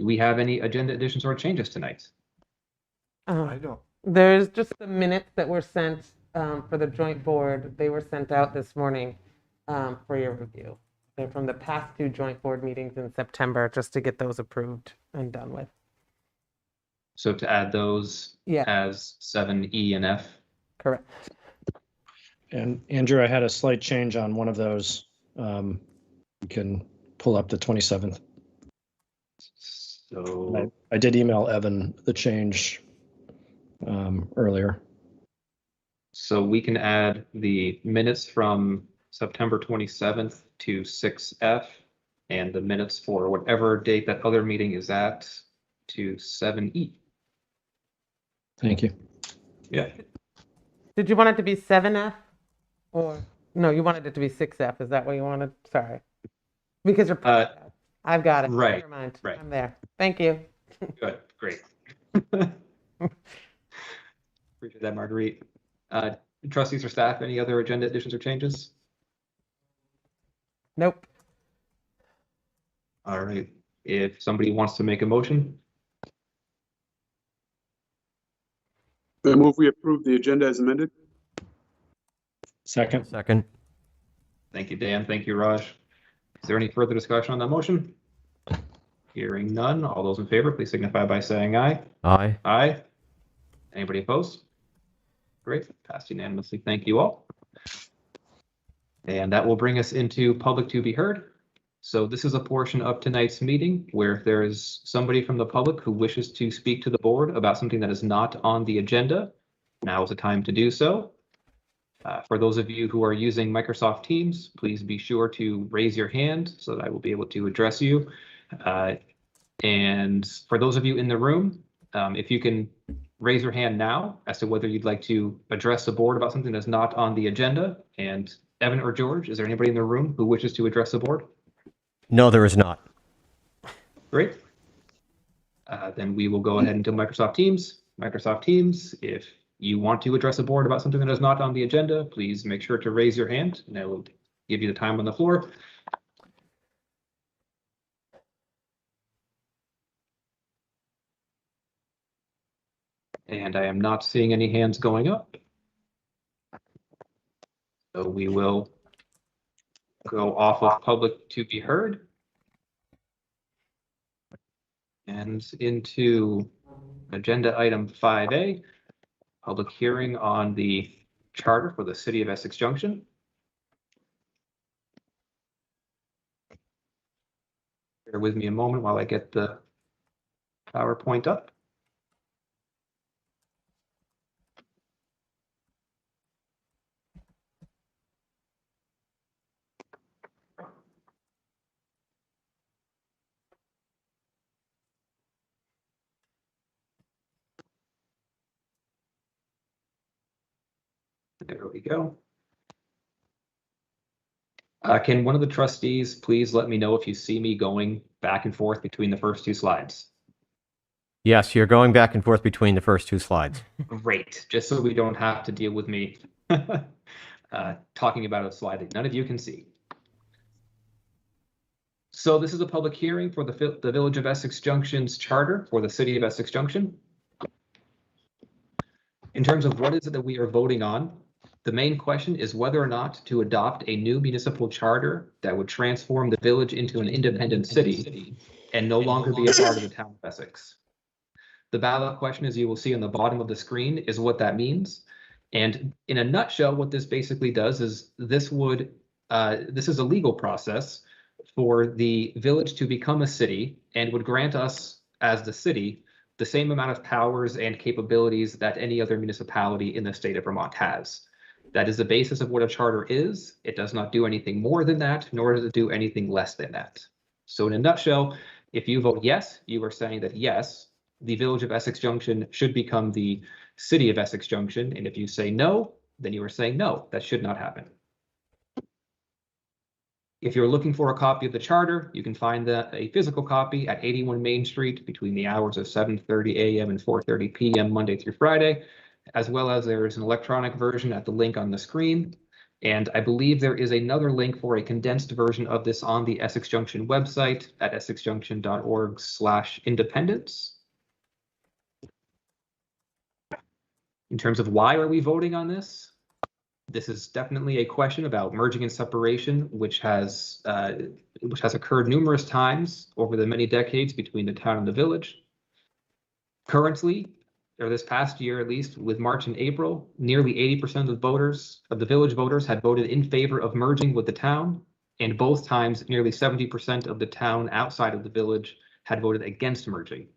Do we have any agenda additions or changes tonight? I don't. There's just the minutes that were sent for the joint board. They were sent out this morning for your review. They're from the past 2 joint board meetings in September, just to get those approved and done with. So to add those Yeah. as 7E and F. Correct. And Andrew, I had a slight change on one of those. You can pull up the 27th. So I did email Evan the change earlier. So we can add the minutes from September 27th to 6F and the minutes for whatever date that other meeting is at to 7E. Thank you. Yeah. Did you want it to be 7F? Or, no, you wanted it to be 6F. Is that what you wanted? Sorry. Because you're, I've got it. Right, Never mind. right. I'm there. Thank you. Good, great. Appreciate that, Marguerite. Trustees or staff, any other agenda additions or changes? Nope. All right, if somebody wants to make a motion, I move we approve the agenda as amended. Second. Second. thank you, Dan. Thank you, Raj. Is there any further discussion on that motion? Hearing none, all those in favor, please signify by saying aye. Aye. Aye. Anybody opposed? Great, passed unanimously. Thank you all. And that will bring us into public to be heard. So this is a portion of tonight's meeting where if there is somebody from the public who wishes to speak to the board about something that is not on the agenda, now is the time to do so. For those of you who are using Microsoft Teams, please be sure to raise your hand so that I will be able to address you. And for those of you in the room, if you can raise your hand now as to whether you'd like to address the board about something that's not on the agenda. And Evan or George, is there anybody in the room who wishes to address the board? No, there is not. Great. Then we will go ahead into Microsoft Teams. Microsoft Teams, if you want to address the board about something that is not on the agenda, please make sure to raise your hand and I will give you the time on the floor. And I am not seeing any hands going up. So we will go off of public to be heard. And into agenda item 5A, public hearing on the charter for the city of Essex Junction. Bear with me a moment while I get the PowerPoint up. There we go. Can one of the trustees please let me know if you see me going back and forth between the first 2 slides? Yes, you're going back and forth between the first 2 slides. Great, just so we don't have to deal with me talking about a slide that none of you can see. So this is a public hearing for the Village of Essex Junction's charter for the city of Essex Junction. In terms of what is it that we are voting on, the main question is whether or not to adopt a new municipal charter that would transform the village into an independent city and no longer be a part of the town of Essex. The ballot question, as you will see on the bottom of the screen, is what that means. And in a nutshell, what this basically does is this is a legal process for the village to become a city and would grant us as the city the same amount of powers and capabilities that any other municipality in the state of Vermont has. That is the basis of what a charter is. It does not do anything more than that, nor does it do anything less than that. So in a nutshell, if you vote yes, you are saying that yes, the Village of Essex Junction should become the City of Essex Junction. And if you say no, then you are saying no, that should not happen. If you're looking for a copy of the charter, you can find a physical copy at 81 Main Street between the hours of 7:30 a.m. and 4:30 p.m. Monday through Friday, as well as there is an electronic version at the link on the screen. And I believe there is another link for a condensed version of this on the Essex Junction website at essexjunction.org/independence. In terms of why are we voting on this? This is definitely a question about merging and separation, which has occurred numerous times over the many decades between the town and the village. Currently, or this past year at least, with March and April, nearly 80% of the village voters had voted in favor of merging with the town, and both times nearly 70% of the town outside of the village had voted against merging.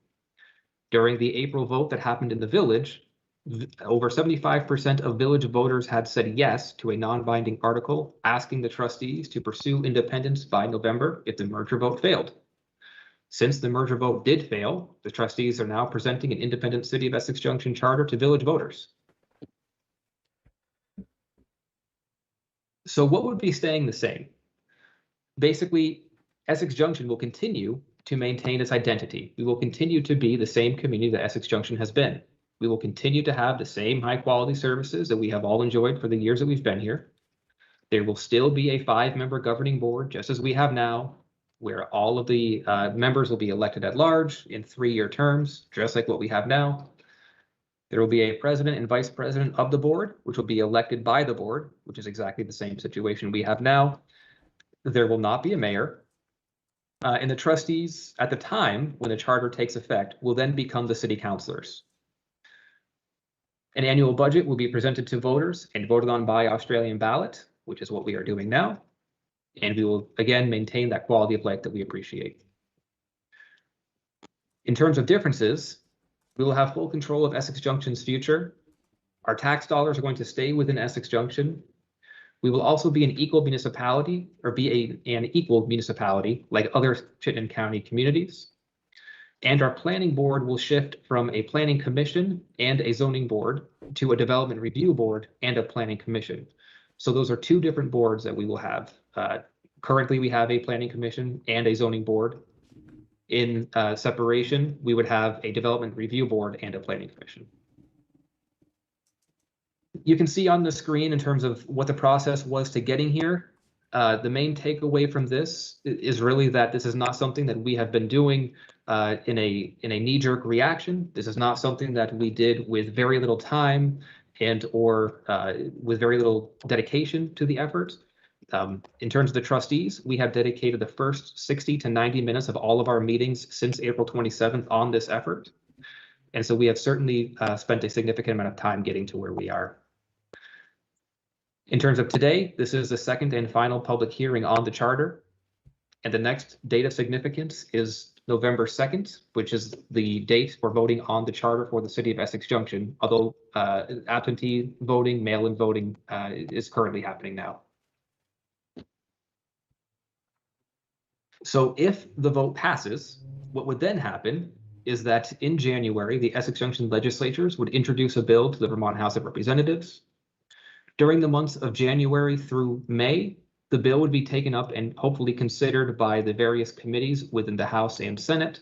During the April vote that happened in the village, over 75% of village voters had said yes to a non-binding article asking the trustees to pursue independence by November if the merger vote failed. Since the merger vote did fail, the trustees are now presenting an independent City of Essex Junction charter to village voters. So what would be staying the same? Basically, Essex Junction will continue to maintain its identity. We will continue to be the same community that Essex Junction has been. We will continue to have the same high quality services that we have all enjoyed for the years that we've been here. There will still be a 5-member governing board, just as we have now, where all of the members will be elected at large in 3-year terms, just like what we have now. There will be a president and vice president of the board, which will be elected by the board, which is exactly the same situation we have now. There will not be a mayor. And the trustees, at the time when the charter takes effect, will then become the city councilors. An annual budget will be presented to voters and voted on by Australian ballot, which is what we are doing now. And we will, again, maintain that quality of life that we appreciate. In terms of differences, we will have full control of Essex Junction's future. Our tax dollars are going to stay within Essex Junction. We will also be an equal municipality, or be an equal municipality like other Chittenden County communities. And our planning board will shift from a planning commission and a zoning board to a development review board and a planning commission. So those are 2 different boards that we will have. Currently, we have a planning commission and a zoning board. In separation, we would have a development review board and a planning commission. You can see on the screen in terms of what the process was to getting here. The main takeaway from this is really that this is not something that we have been doing in a knee-jerk reaction. This is not something that we did with very little time or with very little dedication to the effort. In terms of the trustees, we have dedicated the first 60 to 90 minutes of all of our meetings since April 27th on this effort. And so we have certainly spent a significant amount of time getting to where we are. In terms of today, this is the second and final public hearing on the charter. And the next date of significance is November 2nd, which is the date for voting on the charter for the City of Essex Junction, although absentee voting, mail-in voting is currently happening now. So if the vote passes, what would then happen is that in January, the Essex Junction legislatures would introduce a bill to the Vermont House of Representatives. During the months of January through May, the bill would be taken up and hopefully considered by the various committees within the House and Senate,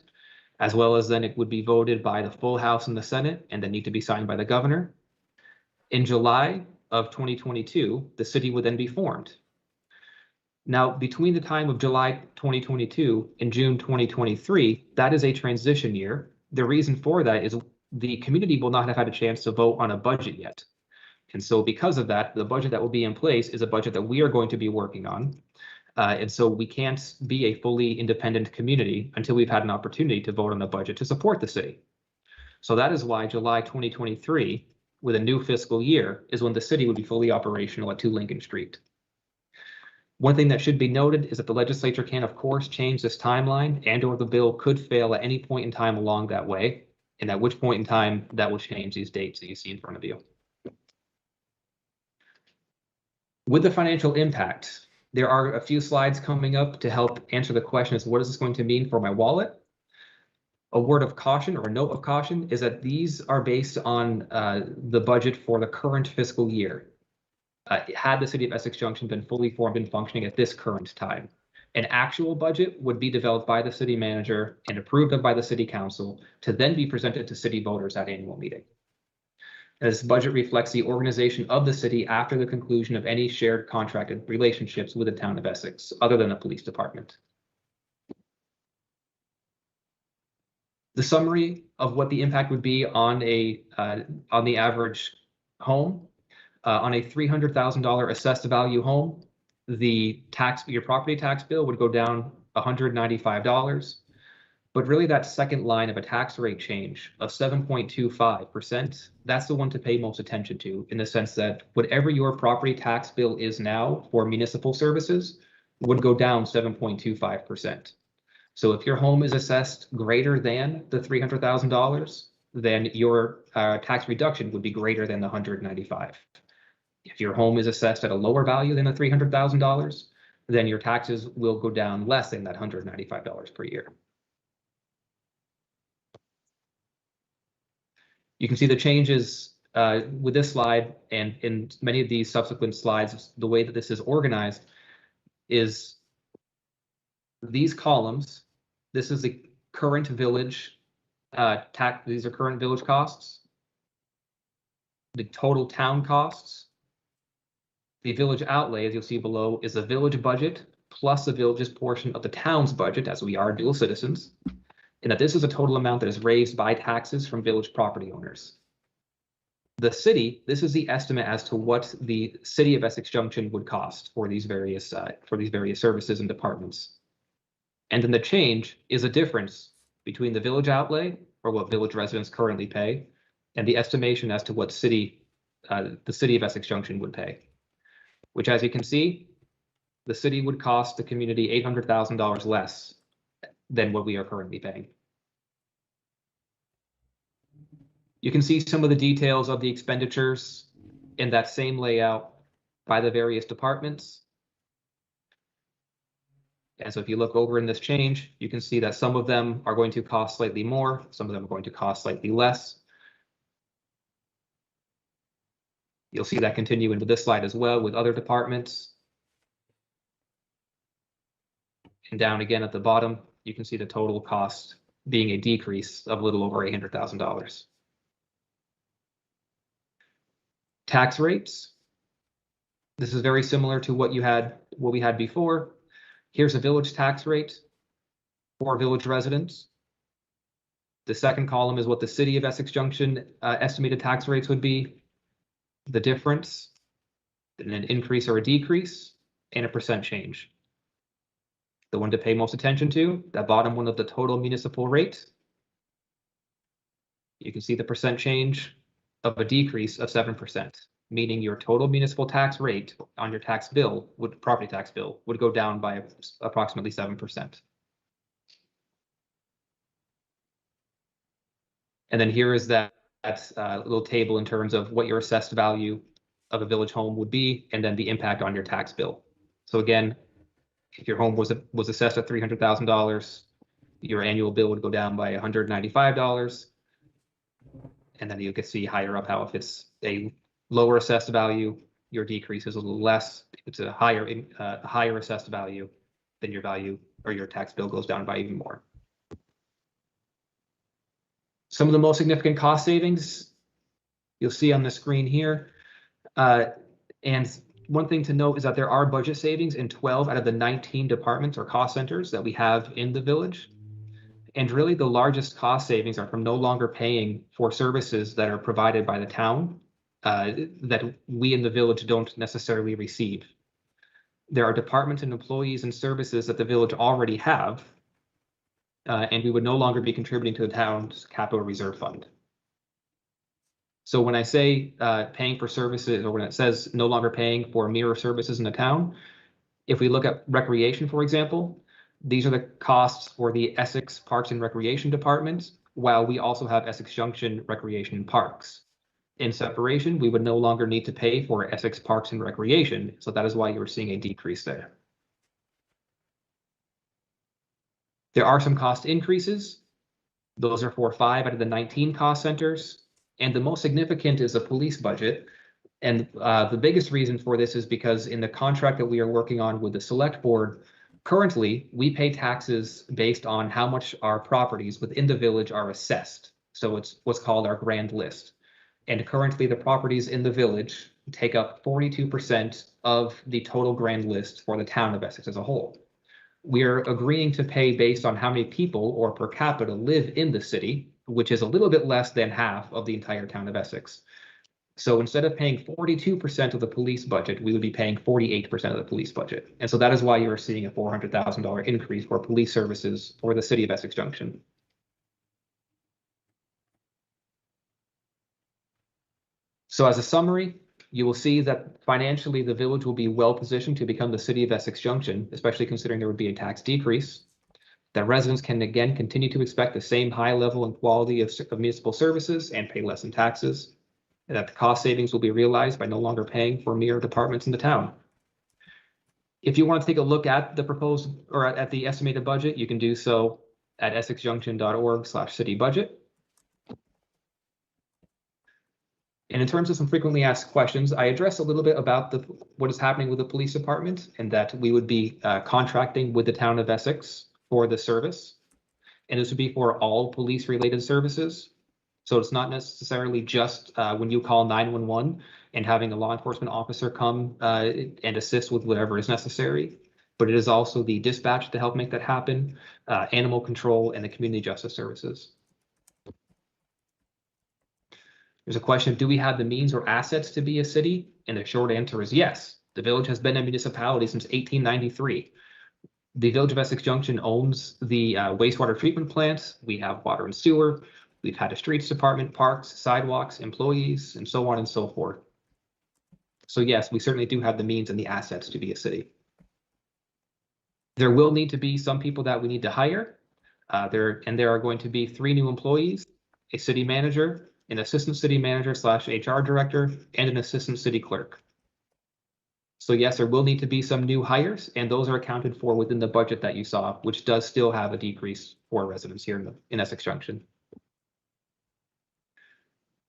as well as then it would be voted by the full House and the Senate and then need to be signed by the governor. In July of 2022, the city would then be formed. Now, between the time of July 2022 and June 2023, that is a transition year. The reason for that is the community will not have had a chance to vote on a budget yet. And so because of that, the budget that will be in place is a budget that we are going to be working on. And so we can't be a fully independent community until we've had an opportunity to vote on a budget to support the city. So that is why July 2023, with a new fiscal year, is when the city would be fully operational at 2 Lincoln Street. One thing that should be noted is that the legislature can, of course, change this timeline and/or the bill could fail at any point in time along that way, and at which point in time that will change these dates that you see in front of you. With the financial impact, there are a few slides coming up to help answer the question as what is this going to mean for my wallet? A word of caution or a note of caution is that these are based on the budget for the current fiscal year. Had the City of Essex Junction been fully formed and functioning at this current time, an actual budget would be developed by the city manager and approved of by the city council to then be presented to city voters at annual meeting. This budget reflects the organization of the city after the conclusion of any shared contracted relationships with the town of Essex, other than the police department. The summary of what the impact would be on the average home, on a $300,000 assessed value home, your property tax bill would go down $195. But really that second line of a tax rate change of 7.25%, that's the one to pay most attention to, in the sense that whatever your property tax bill is now for municipal services would go down 7.25%. So if your home is assessed greater than the $300,000, then your tax reduction would be greater than the $195. If your home is assessed at a lower value than the $300,000, then your taxes will go down less than that $195 per year. You can see the changes with this slide, and in many of these subsequent slides, the way that this is organized is these columns. This is the current village tax. These are current village costs. The total town costs. The village outlay, as you'll see below, is the village budget plus the village's portion of the town's budget, as we are dual citizens. And that this is a total amount that is raised by taxes from village property owners. The city, this is the estimate as to what the city of Essex Junction would cost for these various services and departments. And then the change is a difference between the village outlay, or what village residents currently pay, and the estimation as to what the city of Essex Junction would pay. Which, as you can see, the city would cost the community $800,000 less than what we are currently paying. You can see some of the details of the expenditures in that same layout by the various departments. And so if you look over in this change, you can see that some of them are going to cost slightly more, some of them are going to cost slightly less. You'll see that continue into this slide as well with other departments. And down again at the bottom, you can see the total cost being a decrease of a little over $800,000. Tax rates. This is very similar to what we had before. Here's a village tax rate for village residents. The second column is what the city of Essex Junction estimated tax rates would be. The difference, then an increase or a decrease, and a percent change. The one to pay most attention to, that bottom one of the total municipal rate. You can see the percent change of a decrease of 7%, meaning your total municipal tax rate on your tax bill, property tax bill, would go down by approximately 7%. And then here is that little table in terms of what your assessed value of a village home would be, and then the impact on your tax bill. So again, if your home was assessed at $300,000, your annual bill would go down by $195. And then you can see higher up how if it's a lower assessed value, your decrease is a little less. If it's a higher assessed value, then your value or your tax bill goes down by even more. Some of the most significant cost savings you'll see on the screen here. And one thing to note is that there are budget savings in 12 out of the 19 departments or cost centers that we have in the village. And really the largest cost savings are from no longer paying for services that are provided by the town that we in the village don't necessarily receive. There are departments and employees and services that the village already have, and we would no longer be contributing to the town's capital reserve fund. So when I say paying for services, or when it says no longer paying for mirror services in the town, if we look at recreation, for example, these are the costs for the Essex Parks and Recreation Department, while we also have Essex Junction Recreation and Parks. In separation, we would no longer need to pay for Essex Parks and Recreation, so that is why you're seeing a decrease there. There are some cost increases. Those are for 5 out of the 19 cost centers. And the most significant is the police budget. And the biggest reason for this is because in the contract that we are working on with the select board, currently we pay taxes based on how much our properties within the village are assessed. So it's what's called our grand list. And currently the properties in the village take up 42% of the total grand list for the town of Essex as a whole. We are agreeing to pay based on how many people or per capita live in the city, which is a little bit less than half of the entire town of Essex. So instead of paying 42% of the police budget, we would be paying 48% of the police budget. And so that is why you are seeing a $400,000 increase for police services for the city of Essex Junction. So as a summary, you will see that financially the village will be well positioned to become the city of Essex Junction, especially considering there would be a tax decrease. That residents can again continue to expect the same high level and quality of municipal services and pay less in taxes. And that the cost savings will be realized by no longer paying for mere departments in the town. If you want to take a look at the proposed or at the estimated budget, you can do so at essexjunction.org/city budget. And in terms of some frequently asked questions, I addressed a little bit about what is happening with the police department and that we would be contracting with the town of Essex for the service. And this would be for all police related services. So it's not necessarily just when you call 911 and having a law enforcement officer come and assist with whatever is necessary, but it is also the dispatch to help make that happen, animal control, and the community justice services. There's a question of, do we have the means or assets to be a city? And the short answer is yes. The village has been a municipality since 1893. The village of Essex Junction owns the wastewater treatment plant. We have water and sewer. We've had a streets department, parks, sidewalks, employees, and so on and so forth. So yes, we certainly do have the means and the assets to be a city. There will need to be some people that we need to hire. There are going to be 3 new employees, a city manager, an assistant city manager / HR director, and an assistant city clerk. So yes, there will need to be some new hires, and those are accounted for within the budget that you saw, which does still have a decrease for residents here in Essex Junction.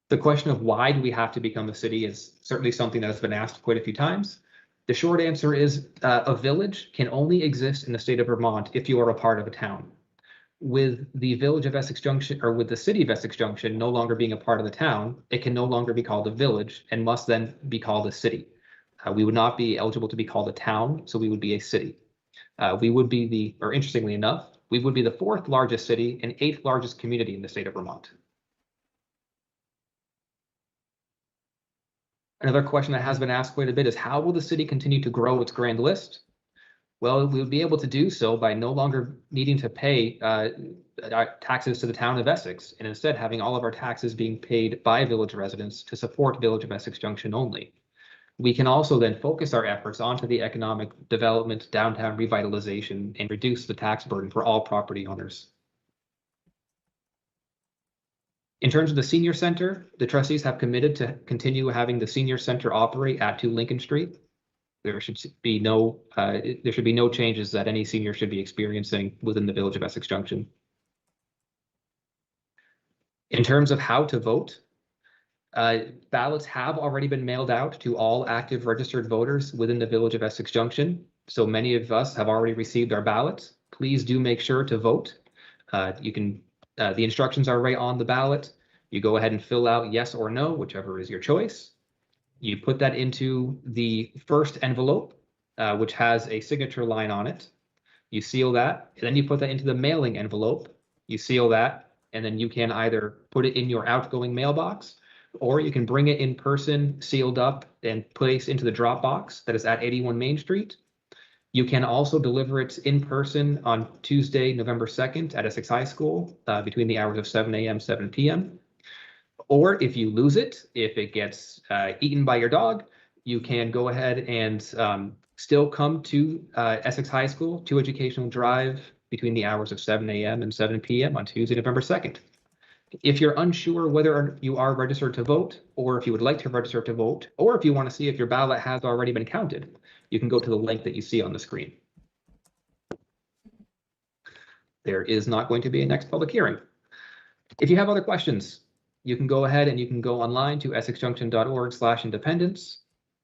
The question of why do we have to become a city is certainly something that has been asked quite a few times. The short answer is a village can only exist in the state of Vermont if you are a part of a town. With the village of Essex Junction, or with the city of Essex Junction no longer being a part of the town, it can no longer be called a village and must then be called a city. We would not be eligible to be called a town, so we would be a city. We would be or interestingly enough, we would be the 4th largest city and 8th largest community in the state of Vermont. Another question that has been asked quite a bit is, how will the city continue to grow its grand list? Well, we would be able to do so by no longer needing to pay taxes to the town of Essex, and instead having all of our taxes being paid by village residents to support Village of Essex Junction only. We can also then focus our efforts onto the economic development, downtown revitalization, and reduce the tax burden for all property owners. In terms of the senior center, the trustees have committed to continue having the senior center operate at 2 Lincoln Street. There should be no changes that any senior should be experiencing within the Village of Essex Junction. In terms of how to vote, ballots have already been mailed out to all active registered voters within the Village of Essex Junction. So many of us have already received our ballots. Please do make sure to vote. The instructions are right on the ballot. You go ahead and fill out yes or no, whichever is your choice. You put that into the first envelope, which has a signature line on it. You seal that, and then you put that into the mailing envelope. You seal that, and then you can either put it in your outgoing mailbox, or you can bring it in person, sealed up, and place into the drop box that is at 81 Main Street. You can also deliver it in person on Tuesday, November 2nd at Essex High School between the hours of 7 a.m. 7 p.m. Or if you lose it, if it gets eaten by your dog, you can go ahead and still come to Essex High School, 2 Educational Drive between the hours of 7 a.m. and 7 p.m. on Tuesday, November 2nd. If you're unsure whether you are registered to vote, or if you would like to register to vote, or if you want to see if your ballot has already been counted, you can go to the link that you see on the screen. There is not going to be a next public hearing. If you have other questions, you can go ahead and you can go online to essexjunction.org/independence.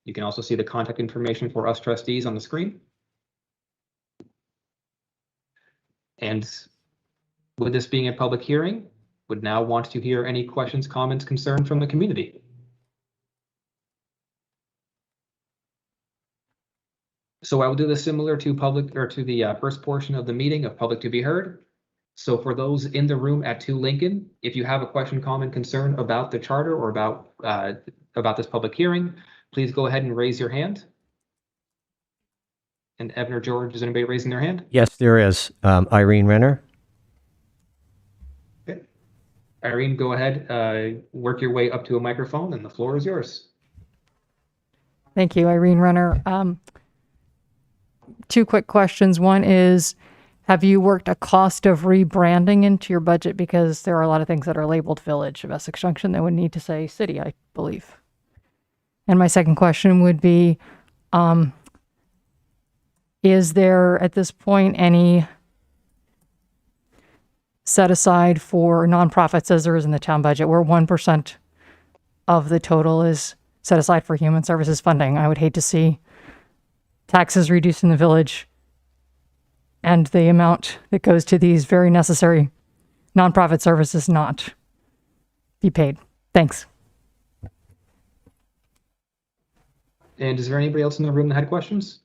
You can also see the contact information for us trustees on the screen. And with this being a public hearing, would now want to hear any questions, comments, concerns from the community. So I will do this similar to public or to the first portion of the meeting of public to be heard. So for those in the room at 2 Lincoln, if you have a question, comment, concern about the charter or about this public hearing, please go ahead and raise your hand. And Evan or George, is anybody raising their hand? Yes, there is. Irene Renner. Okay. Irene, go ahead, work your way up to a microphone and the floor is yours. Thank you, Irene Renner. 2 quick questions. One is, have you worked a cost of rebranding into your budget? Because there are a lot of things that are labeled Village of Essex Junction that would need to say City, I believe. And my second question would be, is there at this point any set aside for nonprofits as there is in the town budget where 1% of the total is set aside for human services funding? I would hate to see taxes reduced in the village and the amount that goes to these very necessary nonprofit services not be paid. Thanks. And is there anybody else in the room that had questions?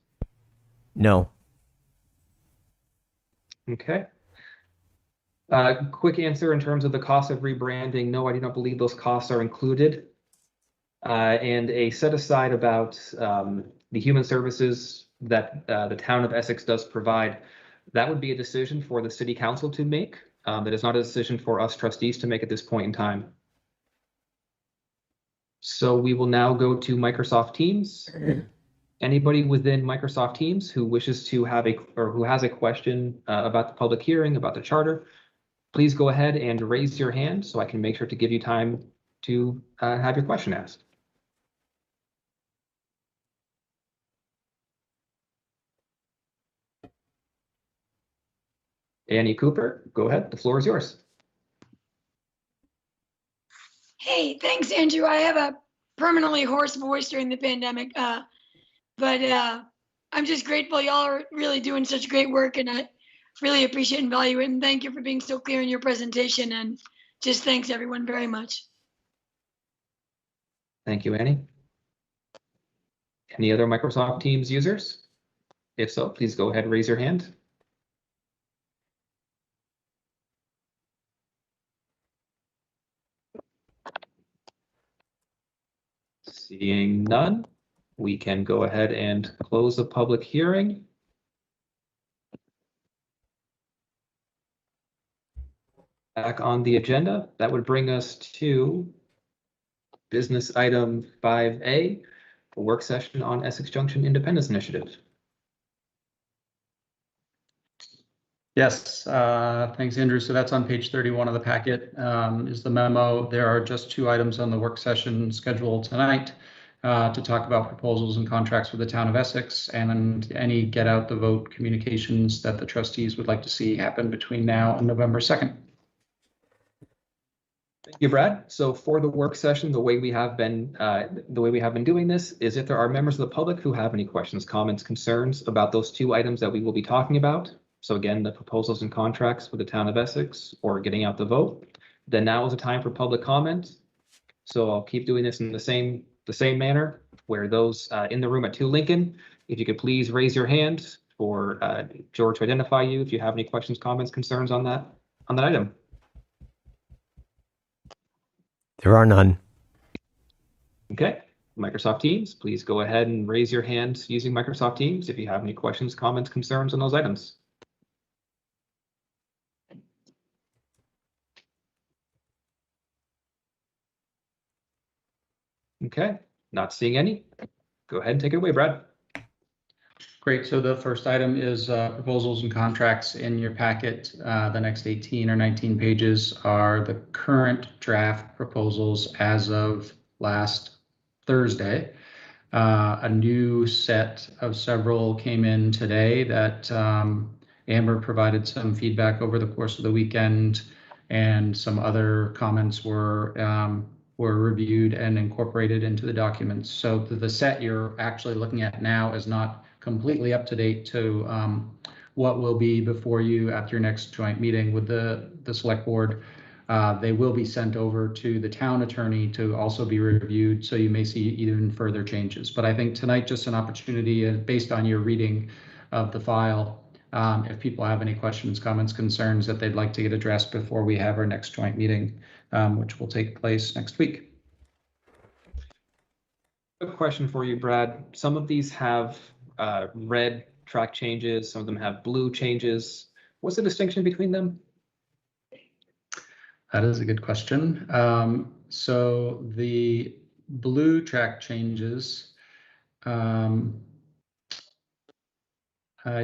No. Okay. Quick answer in terms of the cost of rebranding. No, I do not believe those costs are included. And a set aside about the human services that the town of Essex does provide, that would be a decision for the city council to make. That is not a decision for us trustees to make at this point in time. So we will now go to Microsoft Teams. Anybody within Microsoft Teams who wishes to have who has a question about the public hearing, about the charter, please go ahead and raise your hand so I can make sure to give you time to have your question asked. Annie Cooper, go ahead. The floor is yours. Hey, thanks, Andrew. I have a permanently hoarse voice during the pandemic, but I'm just grateful y'all are really doing such great work, and I really appreciate and value it. And thank you for being so clear in your presentation. And just thanks everyone very much. Thank you, Annie. Any other Microsoft Teams users? If so, please go ahead and raise your hand. Seeing none, we can go ahead and close the public hearing. Back on the agenda, that would bring us to business item 5A, a work session on Essex Junction Independence Initiative. Yes, thanks, Andrew. So that's on page 31 of the packet is the memo. There are just 2 items on the work session scheduled tonight to talk about proposals and contracts for the town of Essex and any get out the vote communications that the trustees would like to see happen between now and November 2nd. Thank you, Brad. So for the work session, the way we have been doing this is if there are members of the public who have any questions, comments, concerns about those 2 items that we will be talking about. So again, the proposals and contracts for the town of Essex or getting out the vote, then now is the time for public comment. So I'll keep doing this in the same manner where those in the room at 2 Lincoln, if you could please raise your hand for George to identify you if you have any questions, comments, concerns on that item. There are none. Okay, Microsoft Teams, please go ahead and raise your hand using Microsoft Teams if you have any questions, comments, concerns on those items. Okay, not seeing any. Go ahead and take it away, Brad. Great. So the first item is proposals and contracts in your packet. The next 18 or 19 pages are the current draft proposals as of last Thursday. A new set of several came in today that Amber provided some feedback over the course of the weekend, and some other comments were reviewed and incorporated into the documents. So the set you're actually looking at now is not completely up to date to what will be before you at your next joint meeting with the select board. They will be sent over to the town attorney to also be reviewed, so you may see even further changes. But I think tonight, just an opportunity, based on your reading of the file, if people have any questions, comments, concerns that they'd like to get addressed before we have our next joint meeting, which will take place next week. A question for you, Brad. Some of these have red track changes, some of them have blue changes. What's the distinction between them? That is a good question. So the blue track changes, I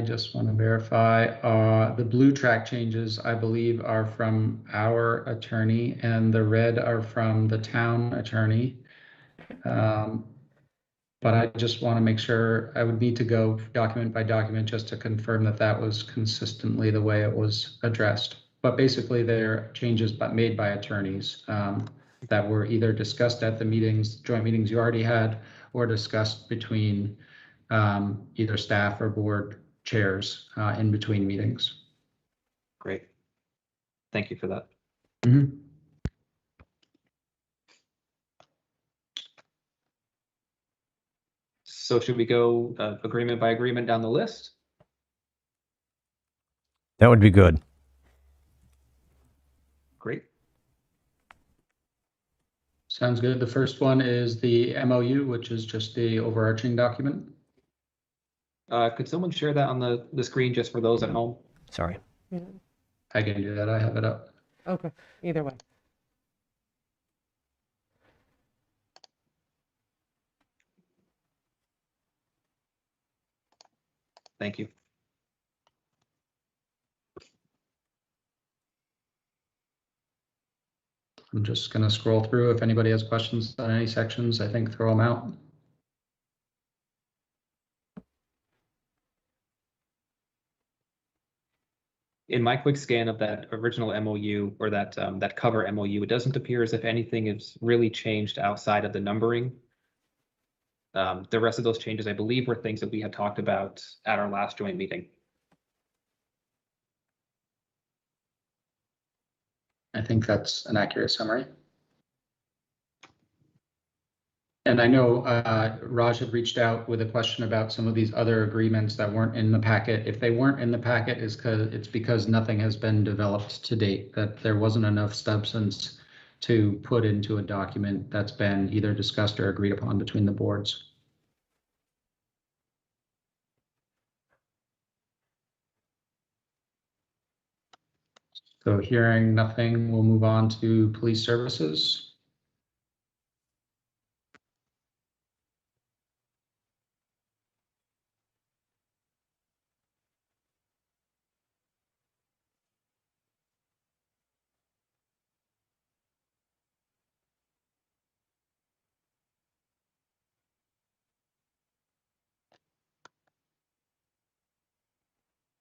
just want to verify, the blue track changes, I believe, are from our attorney, and the red are from the town attorney. But I just want to make sure, I would need to go document by document just to confirm that that was consistently the way it was addressed. But basically, they're changes made by attorneys that were either discussed at the meetings, joint meetings you already had, or discussed between either staff or board chairs in between meetings. Great. Thank you for that. Mm-hmm. So should we go agreement by agreement down the list? That would be good. Great. Sounds good. The first one is the MOU, which is just the overarching document. Could someone share that on the screen just for those at home? Sorry. Yeah. I can do that. I have it up. Okay, either way. Thank you. I'm just going to scroll through. If anybody has questions on any sections, I think throw them out. In my quick scan of that original MOU, or that that cover MOU, it doesn't appear as if anything is really changed outside of the numbering. The rest of those changes, I believe, were things that we had talked about at our last joint meeting. I think that's an accurate summary. And I know Raj had reached out with a question about some of these other agreements that weren't in the packet. If they weren't in the packet, it's because nothing has been developed to date, that there wasn't enough substance to put into a document that's been either discussed or agreed upon between the boards. So hearing nothing, we'll move on to police services.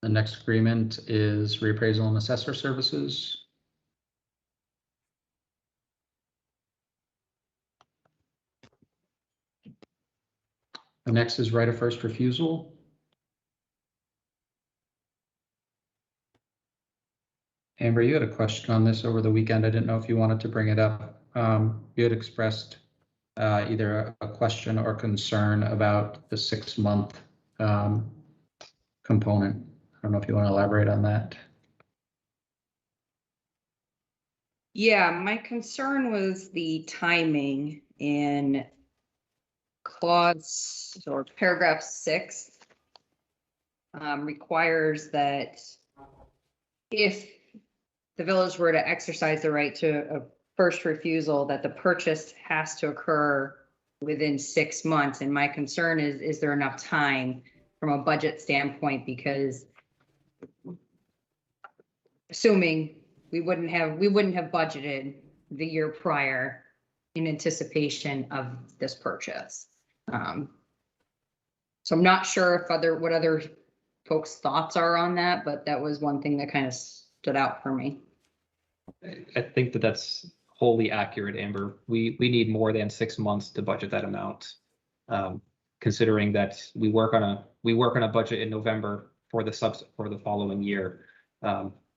The next agreement is reappraisal and assessor services. The next is right of first refusal. Amber, you had a question on this over the weekend. I didn't know if you wanted to bring it up. You had expressed either a question or concern about the 6-month component. I don't know if you want to elaborate on that. Yeah, my concern was the timing in clause or paragraph 6 requires that if the village were to exercise the right to a first refusal, that the purchase has to occur within 6 months. And my concern is there enough time from a budget standpoint? Because assuming we wouldn't have budgeted the year prior in anticipation of this purchase. So I'm not sure if what other folks' thoughts are on that, but that was one thing that kind of stood out for me. I think that that's wholly accurate, Amber. We need more than 6 months to budget that amount. Considering that we work on a budget in November for the following year.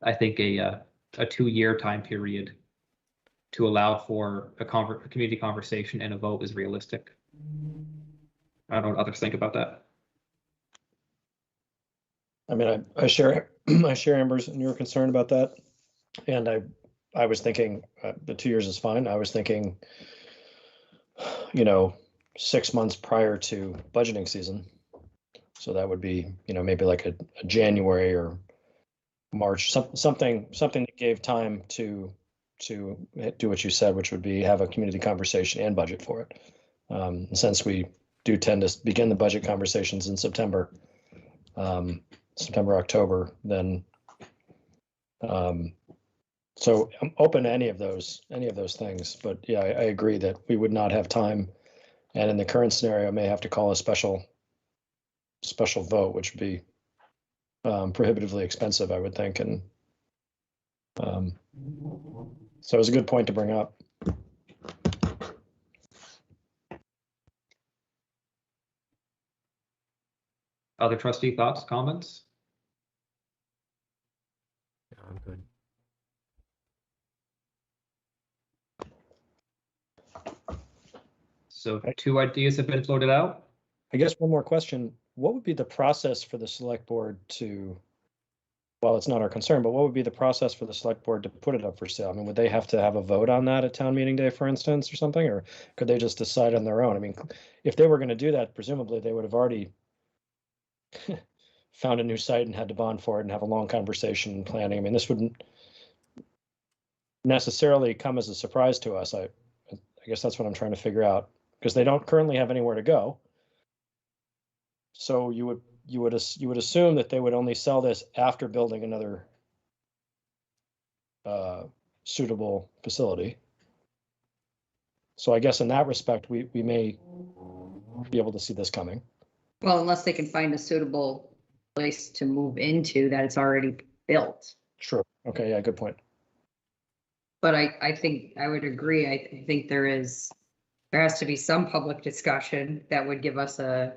I think a 2-year time period to allow for a community conversation and a vote is realistic. I don't know what others think about that. I mean, I share, I share Amber's and your concern about that. And I was thinking, the 2 years is fine. I was thinking, 6 months prior to budgeting season. So that would be, maybe like a January or March, something that gave time to do what you said, which would be have a community conversation and budget for it. Since we do tend to begin the budget conversations in September, October, then so I'm open to any of those things. But yeah, I agree that we would not have time, and in the current scenario, may have to call a special vote, which would be prohibitively expensive, I would think. And so it's a good point to bring up. Other trustee thoughts, comments? Yeah, I'm good. So 2 ideas have been floated out. I guess one more question. What would be the process for the select board to, well, it's not our concern, but what would be the process for the select board to put it up for sale? I mean, would they have to have a vote on that at town meeting day, for instance, or something? Or could they just decide on their own? I mean, if they were going to do that, presumably they would have already found a new site and had to bond for it and have a long conversation and planning. I mean, this wouldn't necessarily come as a surprise to us. I guess that's what I'm trying to figure out, because they don't currently have anywhere to go. So you would assume that they would only sell this after building another suitable facility. So I guess in that respect, we may be able to see this coming. Well, unless they can find a suitable place to move into that it's already built. Sure. Okay. Yeah. Good point. But I think I would agree. I think there has to be some public discussion that would give us a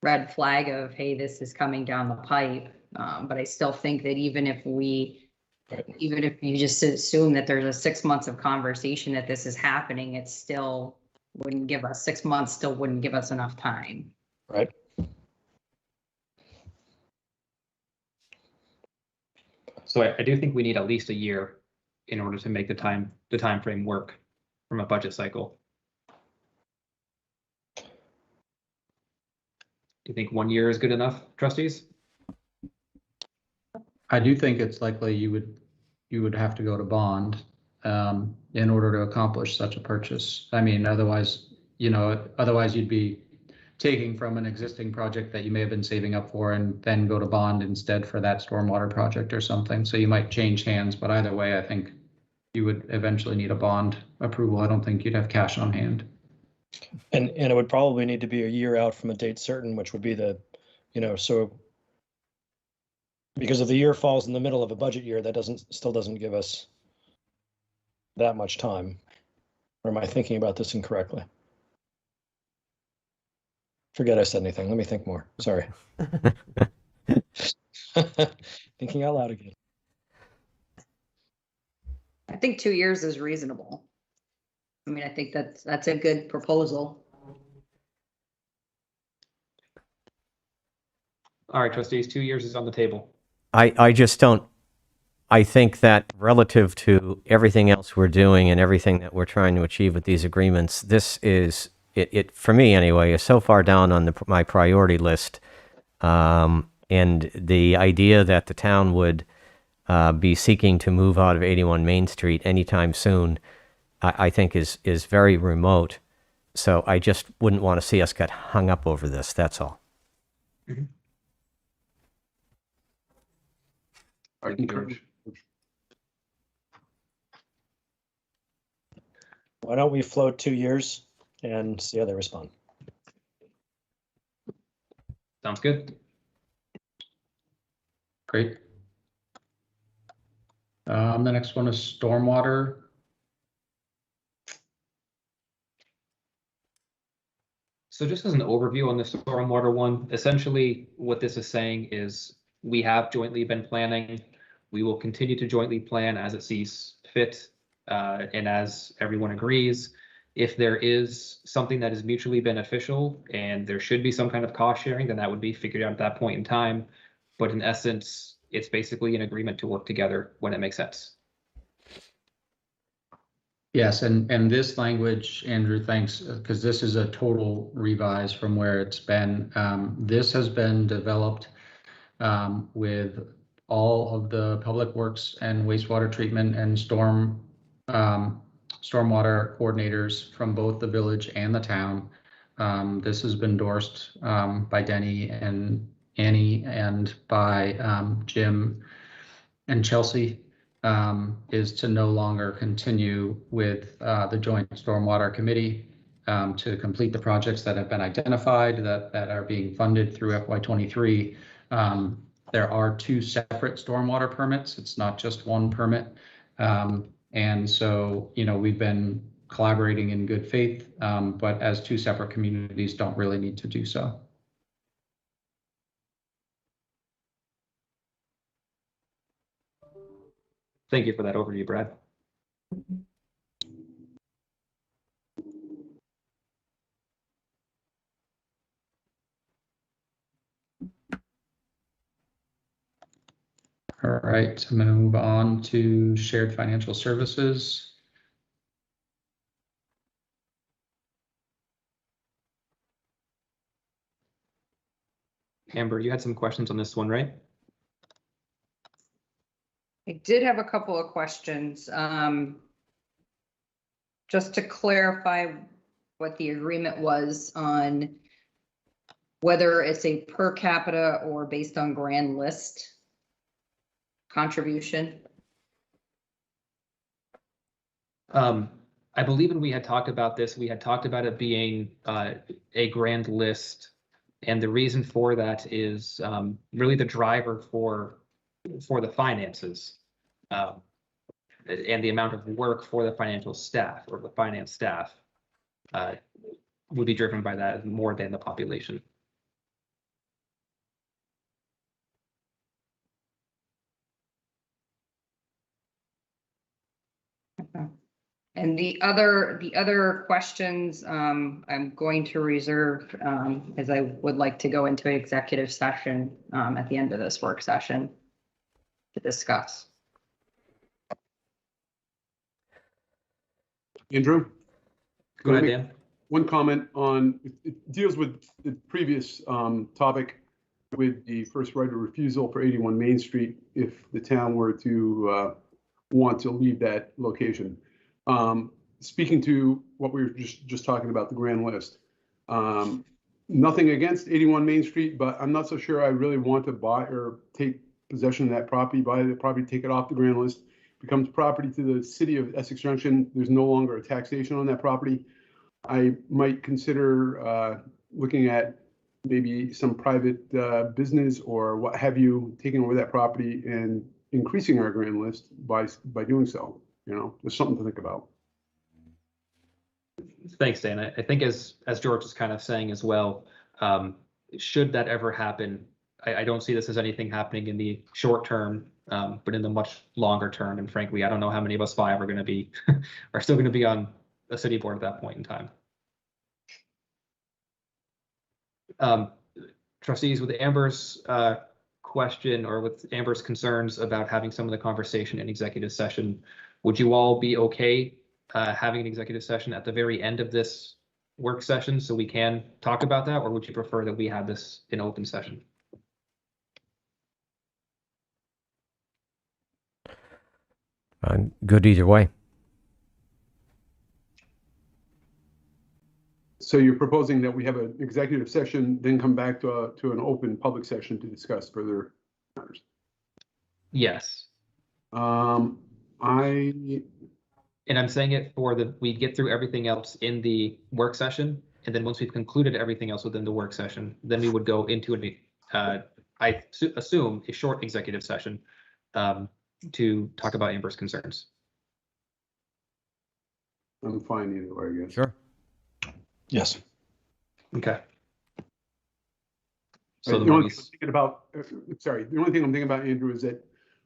red flag of, hey, this is coming down the pipe. But I still think that even if you just assume that there's a 6 months of conversation that this is happening, it still wouldn't give us 6 months, still wouldn't give us enough time. Right. So I do think we need at least a year in order to make the time frame work from a budget cycle. Do you think 1 year is good enough, trustees? I do think it's likely you would have to go to bond in order to accomplish such a purchase. I mean, otherwise you'd be taking from an existing project that you may have been saving up for and then go to bond instead for that stormwater project or something. So you might change hands, but either way, I think you would eventually need a bond approval. I don't think you'd have cash on hand. And it would probably need to be a year out from a date certain, which would be so because if the year falls in the middle of a budget year, that still doesn't give us that much time. Or am I thinking about this incorrectly? Forget I said anything. Let me think more. Sorry. Thinking out loud again. I think 2 years is reasonable. I mean, I think that's a good proposal. All right, trustees, 2 years is on the table. I just don't, I think that relative to everything else we're doing and everything that we're trying to achieve with these agreements, this is, it for me anyway, is so far down on my priority list. And the idea that the town would be seeking to move out of 81 Main Street anytime soon, I think is very remote. So I just wouldn't want to see us get hung up over this. That's all. Mm-hmm. All right, George. Why don't we float 2 years and see how they respond? Sounds good. Great. The next one is stormwater. So just as an overview on the stormwater one, essentially what this is saying is we have jointly been planning. We will continue to jointly plan as it sees fit. And as everyone agrees, if there is something that is mutually beneficial and there should be some kind of cost sharing, then that would be figured out at that point in time. But in essence, it's basically an agreement to work together when it makes sense. Yes, and this language, Andrew, thanks, because this is a total revise from where it's been. This has been developed with all of the public works and wastewater treatment and stormwater coordinators from both the village and the town. This has been endorsed by Denny and Annie and by Jim and Chelsea. Is to no longer continue with the joint stormwater committee to complete the projects that have been identified that are being funded through FY23. There are 2 separate stormwater permits. It's not just one permit. And so, we've been collaborating in good faith, but as 2 separate communities don't really need to do so. Thank you for that overview, Brad. All right, I'm going to move on to shared financial services. Amber, you had some questions on this one, right? I did have a couple of questions. Just to clarify what the agreement was on whether it's a per capita or based on grand list contribution. I believe when we had talked about this, we had talked about it being a grand list. And the reason for that is really the driver for the finances and the amount of work for the financial staff or the finance staff would be driven by that more than the population. Okay. And the other questions I'm going to reserve as I would like to go into executive session at the end of this work session to discuss. Andrew? Go ahead, Dan. One comment on, it deals with the previous topic with the first right of refusal for 81 Main Street if the town were to want to leave that location. Speaking to what we were just talking about, the grand list. Nothing against 81 Main Street, but I'm not so sure I really want to buy or take possession of that property, buy the property, take it off the grand list. Becomes property to the city of Essex Junction. There's no longer a taxation on that property. I might consider looking at maybe some private business or what have you, taking over that property and increasing our grand list by doing so. There's something to think about. Thanks, Dan. I think as George is kind of saying as well, should that ever happen, I don't see this as anything happening in the short term, but in the much longer term. And frankly, I don't know how many of us 5 are going to be are still going to be on a city board at that point in time. Trustees, with Amber's question or with Amber's concerns about having some of the conversation in executive session, would you all be okay having an executive session at the very end of this work session so we can talk about that, or would you prefer that we have this in open session? I'm good either way. So you're proposing that we have an executive session, then come back to an open public session to discuss further matters? Yes. And I'm saying it we get through everything else in the work session, and then once we've concluded everything else within the work session, then we would go into I assume a short executive session to talk about Amber's concerns. I'm fine either way, I guess. Sure. Yes. Okay. So The only thing I'm thinking about, Andrew, is that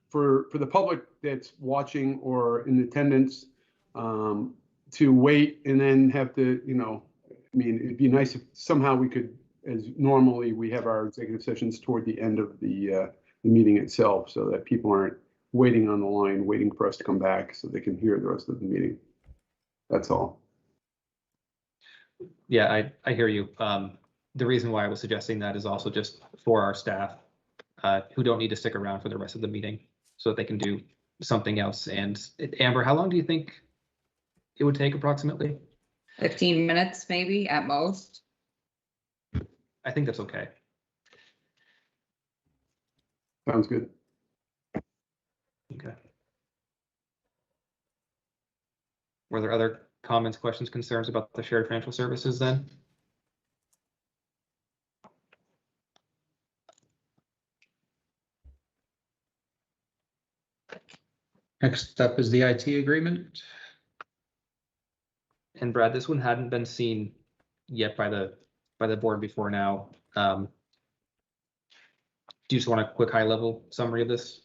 for the public that's watching or in attendance, to wait and then have to, I mean, it'd be nice if somehow we could, as normally we have our executive sessions toward the end of the meeting itself, so that people aren't waiting on the line, waiting for us to come back so they can hear the rest of the meeting. That's all. Yeah, I hear you. The reason why I was suggesting that is also just for our staff who don't need to stick around for the rest of the meeting so that they can do something else. And Amber, how long do you think it would take approximately? 15 minutes, maybe at most. I think that's okay. Sounds good. Okay. Were there other comments, questions, concerns about the shared financial services then? Next up is the IT agreement. And Brad, this one hadn't been seen yet by the board before now. Do you just want a quick high level summary of this?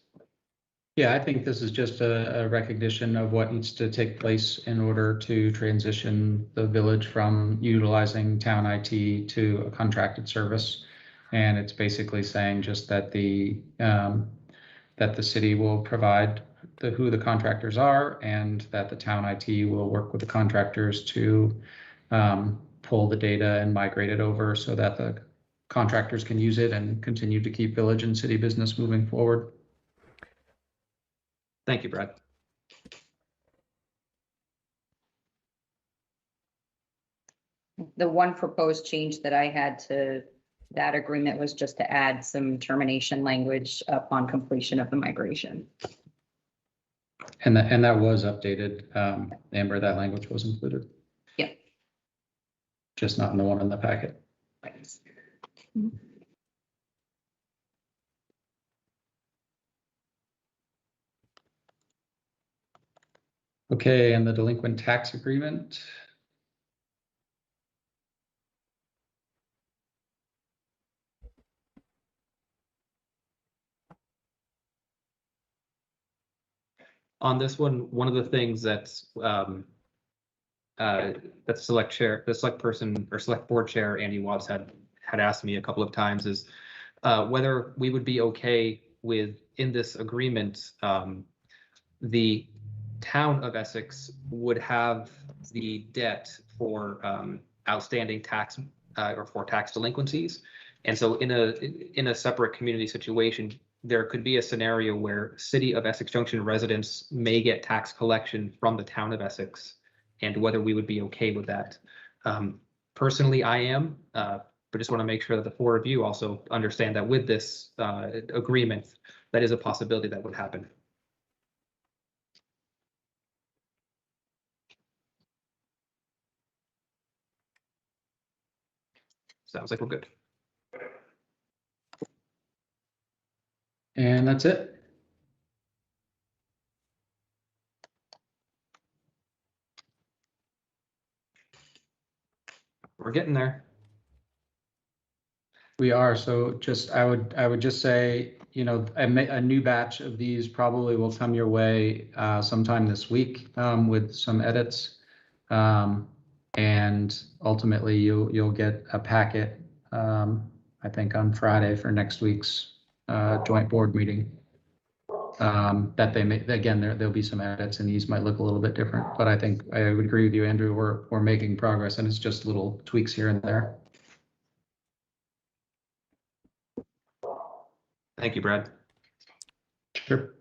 Yeah, I think this is just a recognition of what needs to take place in order to transition the village from utilizing town IT to a contracted service. And it's basically saying just that the city will provide who the contractors are, and that the town IT will work with the contractors to pull the data and migrate it over so that the contractors can use it and continue to keep village and city business moving forward. Thank you, Brad. The one proposed change that I had to that agreement was just to add some termination language upon completion of the migration. And that was updated, Amber, that language was included. Yeah. Just not in the one in the packet. Right. Okay, and the delinquent tax agreement. On this one of the things that's that select person or select board chair Andy Watts had asked me a couple of times is whether we would be okay with, in this agreement, the town of Essex would have the debt for outstanding tax or for tax delinquencies. And so in a separate community situation, there could be a scenario where City of Essex Junction residents may get tax collection from the town of Essex, and whether we would be okay with that. Personally, I am, but just want to make sure that the four of you also understand that with this agreement, that is a possibility that would happen. Sounds like we're good. And that's it. We're getting there. We are. So just I would just say, a new batch of these probably will come your way sometime this week with some edits. And ultimately you'll get a packet, I think on Friday for next week's joint board meeting. That they may, again, there'll be some edits and these might look a little bit different, but I think I would agree with you, Andrew, we're making progress and it's just little tweaks here and there. Thank you, Brad. Sure.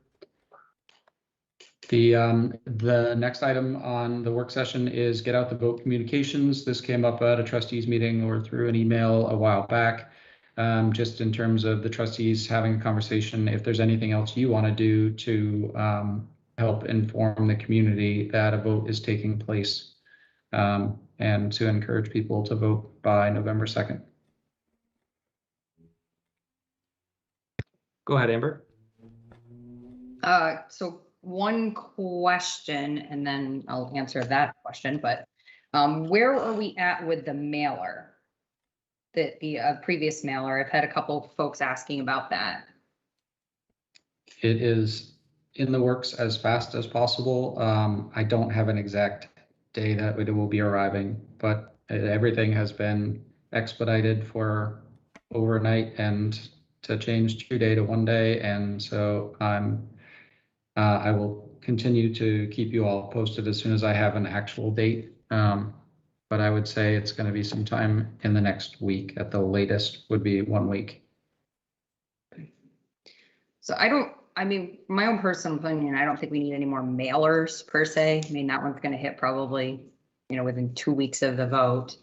The next item on the work session is get out the vote communications. This came up at a trustees meeting or through an email a while back. Just in terms of the trustees having a conversation, if there's anything else you want to do to help inform the community that a vote is taking place, and to encourage people to vote by November 2nd. Go ahead, Amber. So one question, and then I'll answer that question, but where are we at with the mailer? The previous mailer, I've had a couple folks asking about that. It is in the works as fast as possible. I don't have an exact day that it will be arriving, but everything has been expedited for overnight and to change 2-day to 1 day. And so I will continue to keep you all posted as soon as I have an actual date. But I would say it's going to be sometime in the next week. At the latest would be 1 week. So I mean, my own personal opinion, I don't think we need any more mailers per se. I mean, that one's gonna hit probably, within 2 weeks of the vote,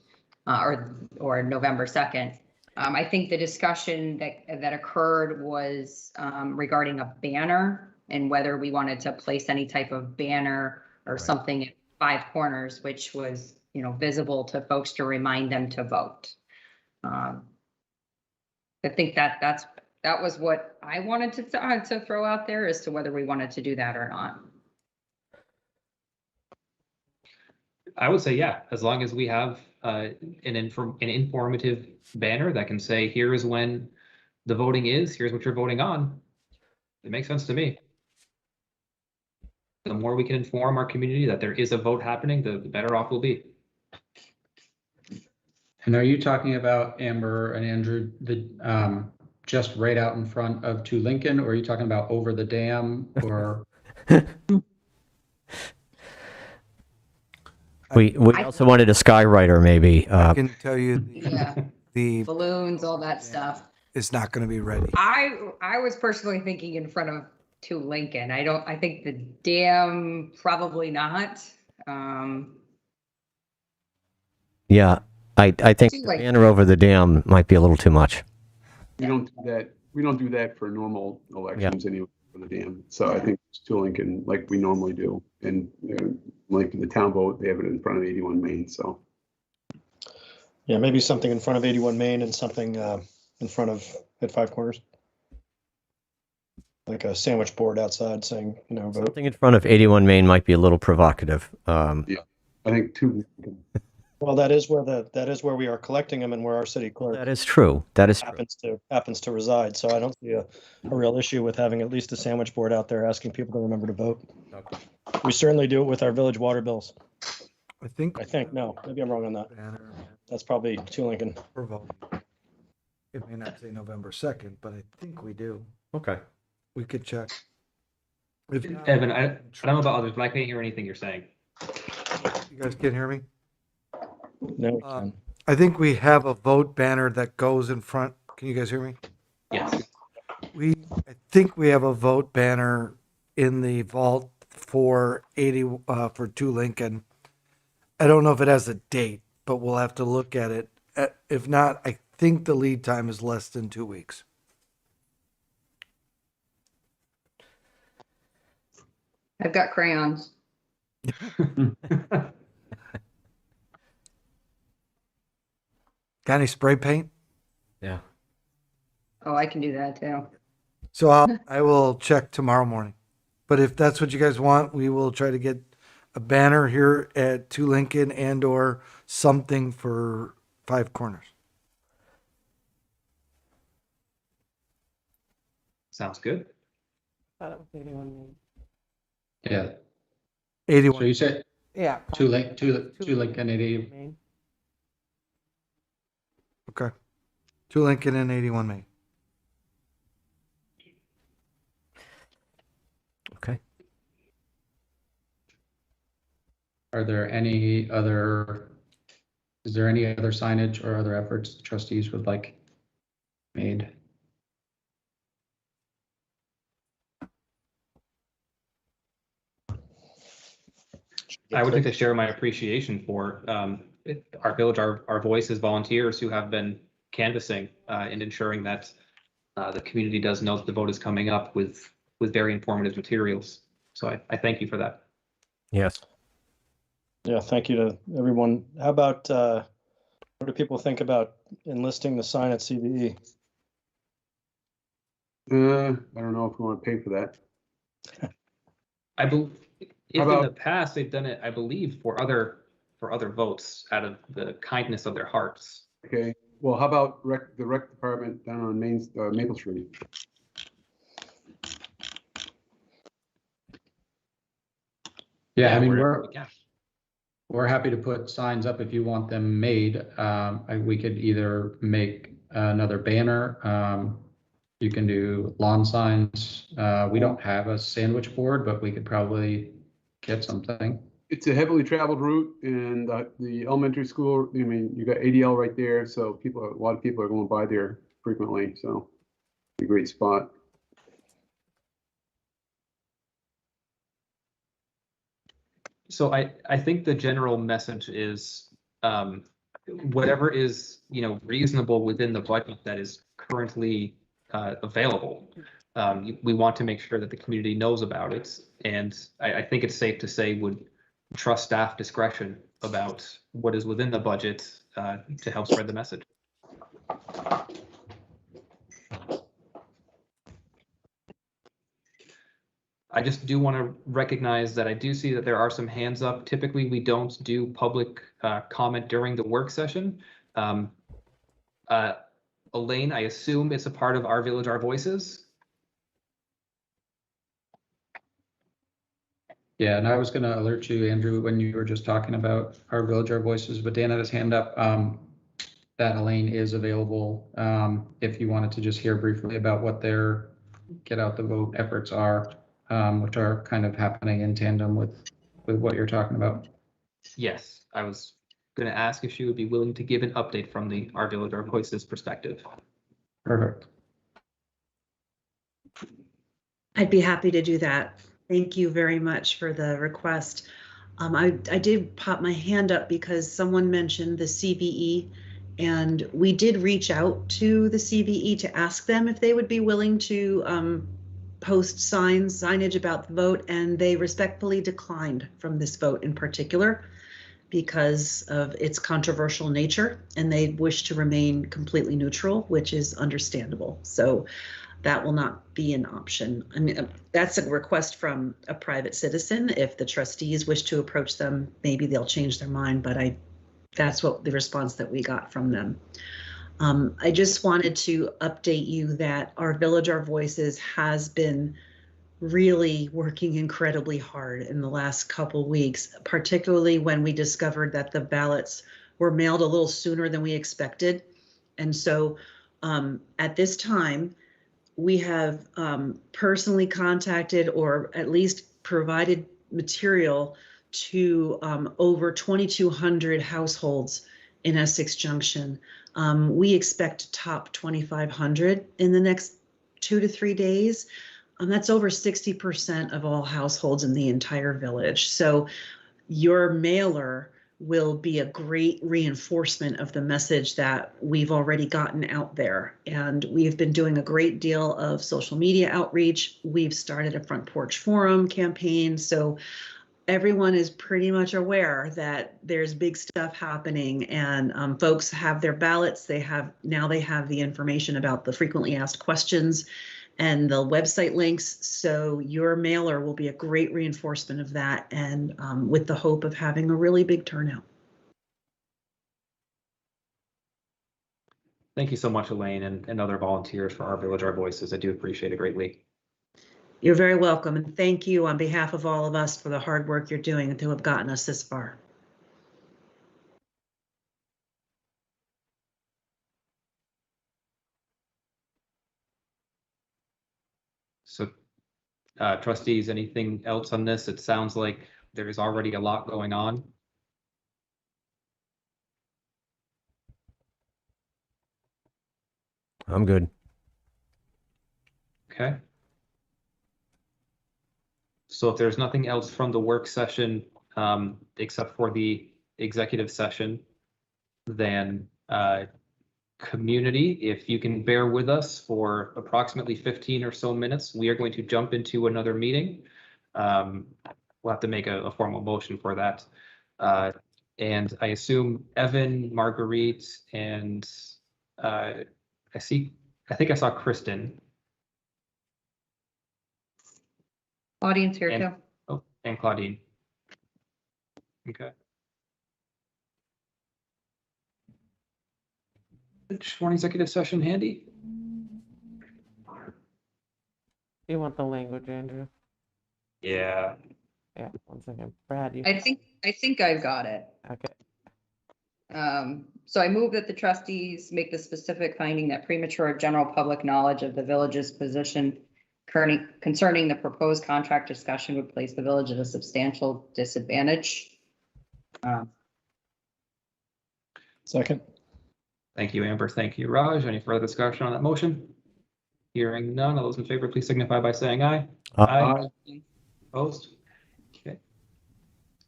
or November 2nd. I think the discussion that occurred was regarding a banner and whether we wanted to place any type of banner or something at 5 corners, which was, visible to folks to remind them to vote. I think that was what I wanted to throw out there as to whether we wanted to do that or not. I would say, yeah, as long as we have an informative banner that can say, here is when the voting is, here's what you're voting on. It makes sense to me. The more we can inform our community that there is a vote happening, the better off we'll be. And are you talking about, Amber and Andrew, just right out in front of 2 Lincoln, or are you talking about over the dam, or? We also wanted a skywriter, maybe. I can tell you Yeah, the balloons, all that stuff. is not going to be ready. I was personally thinking in front of 2 Lincoln. I think the dam, probably not. Yeah, I think Too the late. banner over the dam might be a little too much. We don't do that. We don't do that for normal elections anyway for the dam. So I think it's to Lincoln like we normally do. And like in the town vote, they have it in front of 81 Main. So Yeah, maybe something in front of 81 Main and something in front of at 5 corners. Like a sandwich board outside saying, vote. Something in front of 81 Main might be a little provocative. I think 2 Lincoln. Well, that is where we are collecting them and where our city clerk That is true. That is true. happens to reside. So I don't see a real issue with having at least a sandwich board out there asking people to remember to vote. Okay. We certainly do it with our village water bills. I think No, maybe I'm wrong on that. banner That's probably 2 Lincoln. for voting. It may not say November 2nd, but I think we do. Okay. We could check. If not, Evan, I don't know about others, but I can't hear anything you're saying. you guys can't hear me? No, we can. I think we have a vote banner that goes in front. Can you guys hear me? Yes. I think we have a vote banner in the vault for 2 Lincoln. I don't know if it has a date, but we'll have to look at it. If not, I think the lead time is less than 2 weeks. I've got crayons. Got any spray paint? Yeah. Oh, I can do that too. So I will check tomorrow morning. But if that's what you guys want, we will try to get a banner here at 2 Lincoln and or something for 5 corners. Sounds good. Thought it was 81 Main. Yeah. 81. So you said Yeah. 2 Lincoln 80. Main. Okay. 2 Lincoln and 81 Main. Okay. Is there any other signage or other efforts the trustees would like made? I would like to share my appreciation for our village, our voice as volunteers who have been canvassing and ensuring that the community does know that the vote is coming up with very informative materials. So I thank you for that. Yes. Yeah, thank you to everyone. How about, what do people think about enlisting the sign at CVE? I don't know if we want to pay for that. I believe if How in about- the past they've done it, I believe for other votes out of the kindness of their hearts. Okay, well, how about the rec department down on Maple Street? Yeah, I mean, wherever we can. we're happy to put signs up if you want them made. We could either make another banner. You can do lawn signs. We don't have a sandwich board, but we could probably get something. It's a heavily traveled route, and the elementary school, I mean, you got ADL right there, so a lot of people are going by there frequently, so it's a great spot. So I think the general message is, whatever is, reasonable within the budget that is currently available. We want to make sure that the community knows about it. And I think it's safe to say would trust staff discretion about what is within the budget to help spread the message. I just do want to recognize that I do see that there are some hands up. Typically, we don't do public comment during the work session. Elaine, I assume it's a part of Our Village, Our Voices. Yeah, and I was going to alert you, Andrew, when you were just talking about Our Village, Our Voices, but Dan had his hand up. That Elaine is available if you wanted to just hear briefly about what their Get Out the Vote efforts are, which are kind of happening in tandem with what you're talking about. Yes, I was going to ask if she would be willing to give an update from the Our Village, Our Voices perspective. Perfect. I'd be happy to do that. Thank you very much for the request. I did pop my hand up because someone mentioned the CVE, and we did reach out to the CVE to ask them if they would be willing to post signage about the vote, and they respectfully declined from this vote in particular because of its controversial nature, and they wish to remain completely neutral, which is understandable. So that will not be an option. I mean, that's a request from a private citizen. If the trustees wish to approach them, maybe they'll change their mind, but that's what the response that we got from them. I just wanted to update you that Our Village, Our Voices has been really working incredibly hard in the last couple weeks, particularly when we discovered that the ballots were mailed a little sooner than we expected. And so at this time, we have personally contacted or at least provided material to over 2,200 households in Essex Junction. We expect to top 2,500 in the next 2 to 3 days. That's over 60% of all households in the entire village. So your mailer will be a great reinforcement of the message that we've already gotten out there. And we've been doing a great deal of social media outreach. We've started a front porch forum campaign. So everyone is pretty much aware that there's big stuff happening, and folks have their ballots. Now they have the information about the frequently asked questions and the website links. So your mailer will be a great reinforcement of that, and with the hope of having a really big turnout. Thank you so much, Elaine, and other volunteers for Our Village, Our Voices. I do appreciate it greatly. You're very welcome, and thank you on behalf of all of us for the hard work you're doing to have gotten us this far. So, trustees, anything else on this? It sounds like there is already a lot going on. I'm good. Okay. So if there's nothing else from the work session, except for the executive session, then community, if you can bear with us for approximately 15 or so minutes, we are going to jump into another meeting. We'll have to make a formal motion for that. And I assume Evan, Marguerite, and I think I saw Kristen. Audience here And- too. Oh, and Claudine. Okay. For an executive session handy? You want the language, Andrew? Yeah. Yeah, one second. Brad, you, I think I've got it. okay. So I move that the trustees make the specific finding that premature general public knowledge of the village's position concerning the proposed contract discussion would place the village at a substantial disadvantage. Second. Thank you, Amber. Thank you, Raj. Any further discussion on that motion? Hearing none. All those in favor, please signify by saying aye. Aye. Opposed? Okay.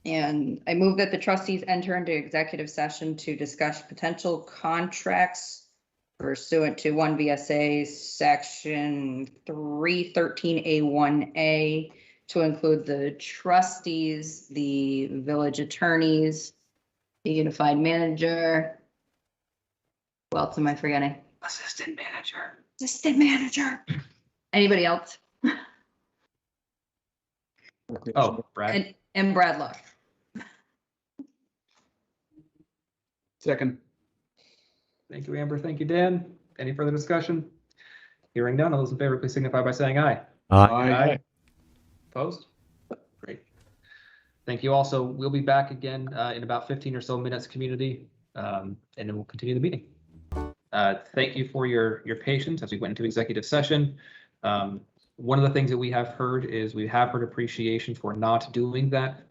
And I move that the trustees enter into executive session to discuss potential contracts pursuant to 1 VSA section 313A1A to include the trustees, the village attorneys, the unified manager. Who else am I forgetting? Assistant manager. Assistant manager. Anybody else? Oh, Brad. And Brad Luck. Second. Thank you, Amber. Thank you, Dan. Any further discussion? Hearing none. All those in favor, please signify by saying aye. Aye. Opposed? Great. Thank you. Also, we'll be back again in about 15 or so minutes, community, and then we'll continue the meeting. Thank you for your patience as we went into executive session. One of the things that we have heard is we have heard appreciation for not doing that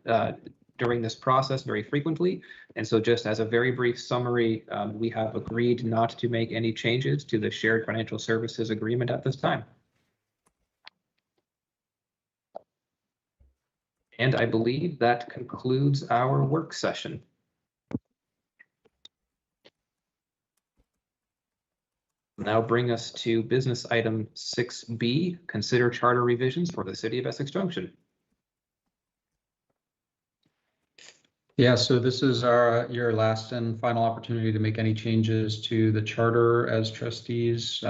during this process very frequently. And so just as a very brief summary, we have agreed not to make any changes to the shared financial services agreement at this time. And I believe that concludes our work session. Now bring us to business item 6B, consider charter revisions for the city of Essex Junction. Yeah, so this is your last and final opportunity to make any changes to the charter as trustees.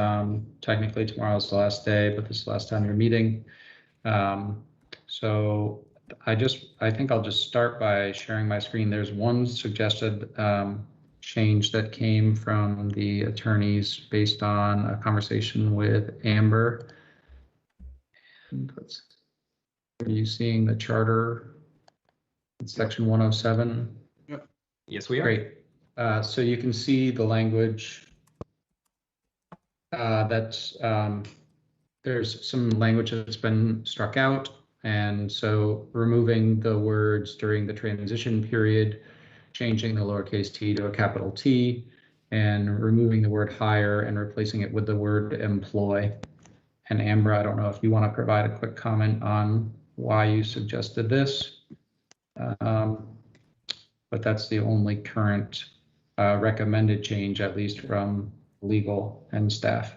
Technically tomorrow is the last day, but this is the last time you're meeting. So I think I'll just start by sharing my screen. There's one suggested change that came from the attorneys based on a conversation with Amber. Are you seeing the charter in section 107? Yep. Yes, we are. Great. So you can see the language that's there's some language that's been struck out. And so removing the words during the transition period, changing the lowercase t to a capital T, and removing the word hire and replacing it with the word employ. And Amber, I don't know if you want to provide a quick comment on why you suggested this. But that's the only current recommended change, at least from legal and staff.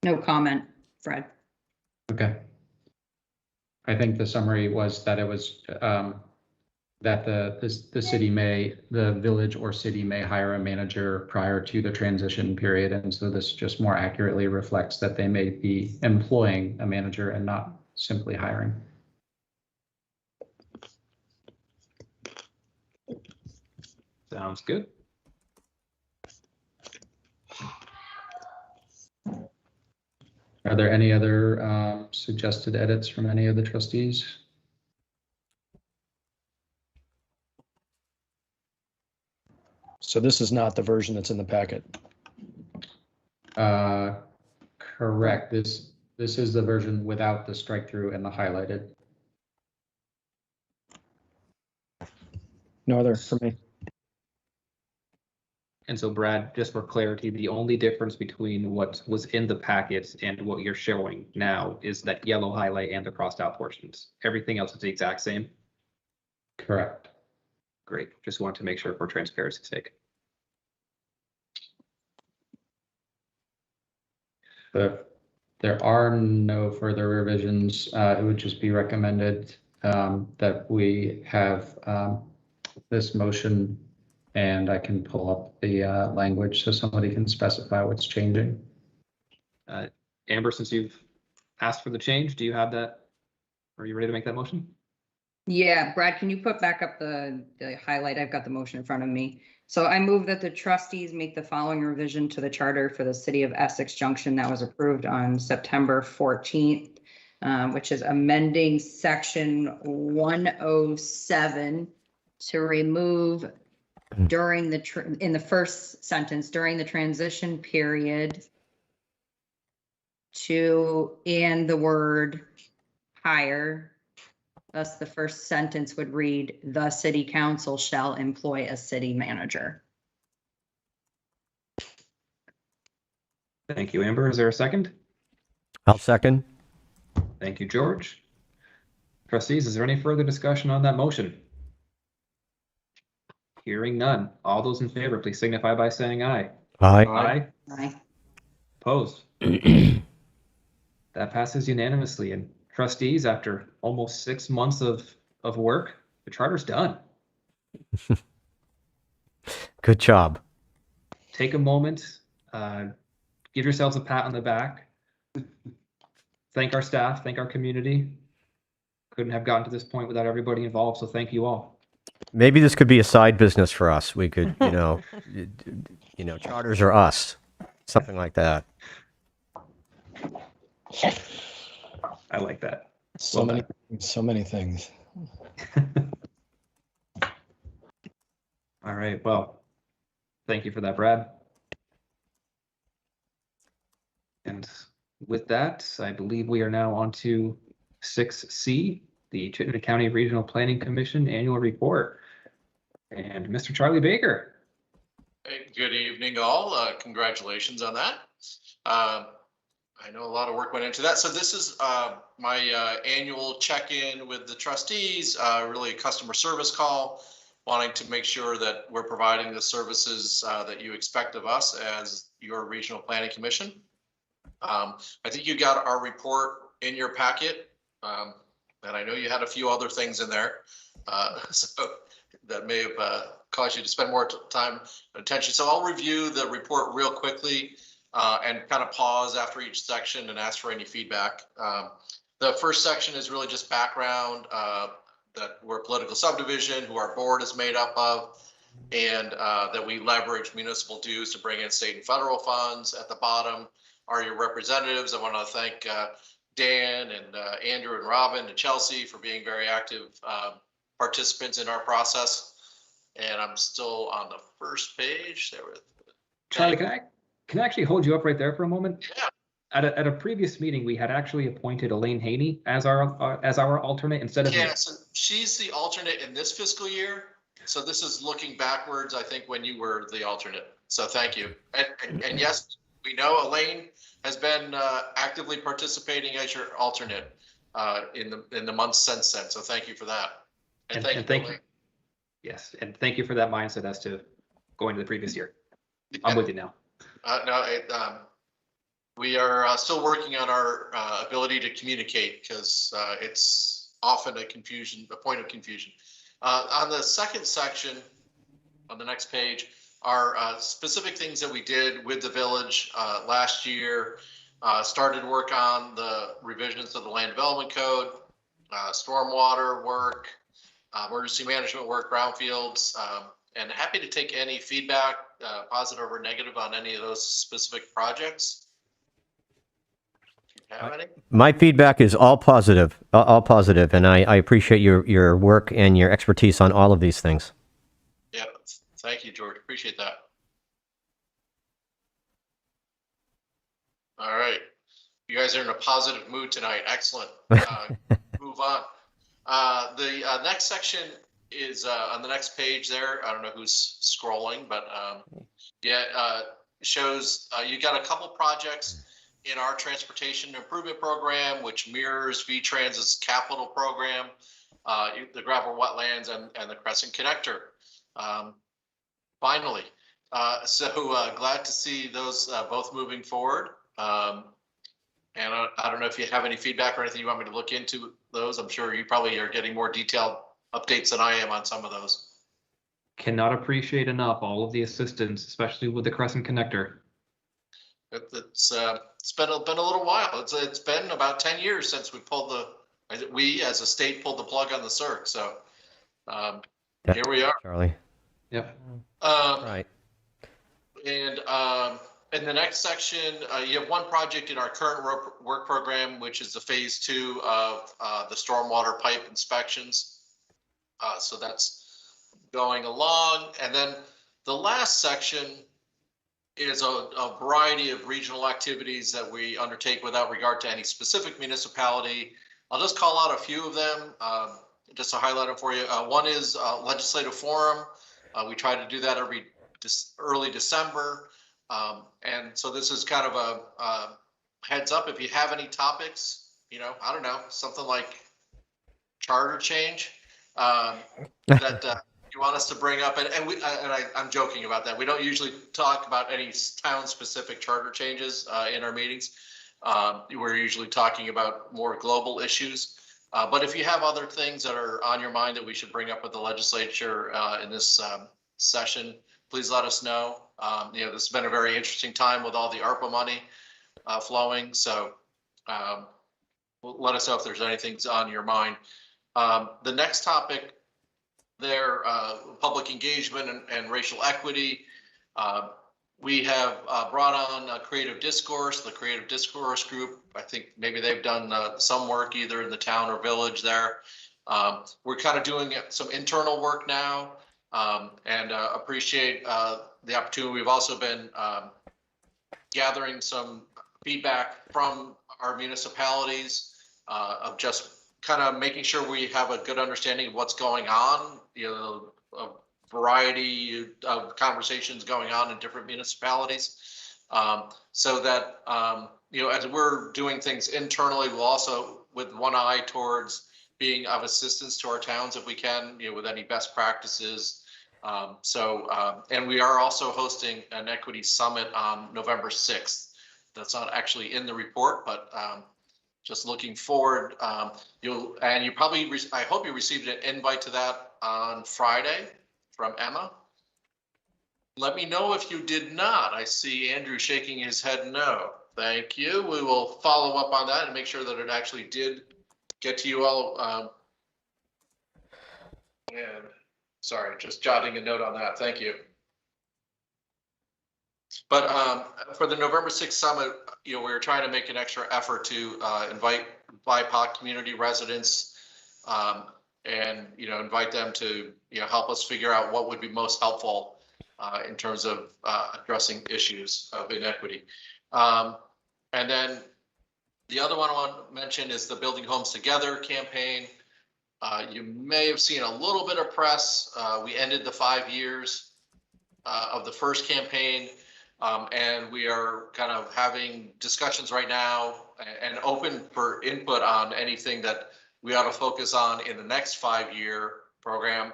No comment, Fred. Okay. I think the summary was that it was that the village or city may hire a manager prior to the transition period. And so this just more accurately reflects that they may be employing a manager and not simply hiring. Sounds good. Are there any other suggested edits from any of the trustees? So this is not the version that's in the packet. Correct. This is the version without the strike through and the highlighted. No other for me. And so Brad, just for clarity, the only difference between what was in the packet and what you're showing now is that yellow highlight and the crossed out portions. Everything else is the exact same. Correct. Great. Just wanted to make sure for transparency's sake. But there are no further revisions. It would just be recommended that we have this motion, and I can pull up the language so somebody can specify what's changing. Amber, since you've asked for the change, do you have that? Are you ready to make that motion? Yeah, Brad, can you put back up the highlight? I've got the motion in front of me. So I move that the trustees make the following revision to the charter for the city of Essex Junction that was approved on September 14th. which is amending section 107 to remove during the, in the first sentence, during the transition period, to and the word hire. Thus, the first sentence would read, the city council shall employ a city manager. Thank you, Amber. Is there a second? I'll second. Thank you, George. Trustees, is there any further discussion on that motion? Hearing none. All those in favor, please signify by saying aye. Aye. Aye. Aye. Opposed? That passes unanimously. And trustees, after almost 6 months of work, the charter's done. Good job. Take a moment, give yourselves a pat on the back. Thank our staff, thank our community. Couldn't have gotten to this point without everybody involved, so thank you all. Maybe this could be a side business for us. We could, charters are us, something like that. I like that. So Well many things. All right, well, thank you for that, Brad. And with that, I believe we are now on to 6C, the Chittenden County Regional Planning Commission Annual Report. And Mr. Charlie Baker. Hey, good evening, all. Congratulations on that. I know a lot of work went into that. So this is my annual check-in with the trustees, really a customer service call, wanting to make sure that we're providing the services that you expect of us as your regional planning commission. I think you got our report in your packet, and I know you had a few other things in there, so that may have caused you to spend more time and attention. So I'll review the report real quickly and kind of pause after each section and ask for any feedback. The first section is really just background, that we're a political subdivision, who our board is made up of, and that we leverage municipal dues to bring in state and federal funds. At the bottom are your representatives. I want to thank Dan and Andrew and Robin and Chelsea for being very active participants in our process. And I'm still on the first page. There with Charlie, can I actually hold you up right there for a moment? Yeah. At a previous meeting, we had actually appointed Elaine Haney as our alternate instead of me. Yeah, so she's the alternate in this fiscal year. So this is looking backwards, I think, when you were the alternate. So thank you. And yes, we know Elaine has been actively participating as your alternate in the months since then. So thank you for that. And thank you. Yes, and thank you for that mindset as to going to the previous year. I'm with you now. We are still working on our ability to communicate because it's often a point of confusion. On the second section, on the next page, are specific things that we did with the village last year. Started work on the revisions of the land development code, stormwater work, emergency management work, brownfields, and happy to take any feedback, positive or negative, on any of those specific projects. Do you have any? My feedback is all positive, and I appreciate your work and your expertise on all of these things. Yeah, thank you, George. Appreciate that. All right. You guys are in a positive mood tonight. Excellent. Move on. The next section is on the next page there. I don't know who's scrolling, but shows you got a couple projects in our transportation improvement program, which mirrors V-Trans's capital program, the gravel wetlands and the Crescent Connector. Finally, so glad to see those both moving forward. And I don't know if you have any feedback or anything you want me to look into those. I'm sure you probably are getting more detailed updates than I am on some of those. Cannot appreciate enough all of the assistance, especially with the Crescent Connector. It's been a little while. It's been about 10 years since we as a state pulled the plug on the CERC. So here we are. Charlie. Yep. Right. And In the next section, you have one project in our current work program, which is the phase 2 of the stormwater pipe inspections. So that's going along. And then the last section is a variety of regional activities that we undertake without regard to any specific municipality. I'll just call out a few of them, just to highlight them for you. One is legislative forum. We try to do that every early December. And so this is kind of a heads up. If you have any topics, I don't know, something like charter change that you want us to bring up, and I'm joking about that. We don't usually talk about any town-specific charter changes in our meetings. We're usually talking about more global issues. But if you have other things that are on your mind that we should bring up with the legislature in this session, please let us know. This has been a very interesting time with all the ARPA money flowing. So let us know if there's anything on your mind. The next topic there, public engagement and racial equity. We have brought on Creative Discourse, the Creative Discourse group. I think maybe they've done some work either in the town or village there. We're kind of doing some internal work now and appreciate the opportunity. We've also been gathering some feedback from our municipalities of just kind of making sure we have a good understanding of what's going on, a variety of conversations going on in different municipalities, so that, as we're doing things internally, we'll also, with one eye towards being of assistance to our towns if we can, with any best practices. And we are also hosting an equity summit on November 6th. That's not actually in the report, but just looking forward. You probably, I hope you received an invite to that on Friday from Emma. Let me know if you did not. I see Andrew shaking his head no. Thank you. We will follow up on that and make sure that it actually did get to you all. And sorry, just jotting a note on that. Thank you. But for the November 6th summit, we were trying to make an extra effort to invite BIPOC community residents and invite them to help us figure out what would be most helpful in terms of addressing issues of inequity. And then the other one I want to mention is the Building Homes Together campaign. You may have seen a little bit of press. We ended the 5 years of the first campaign. And we are kind of having discussions right now and open for input on anything that we ought to focus on in the next 5-year program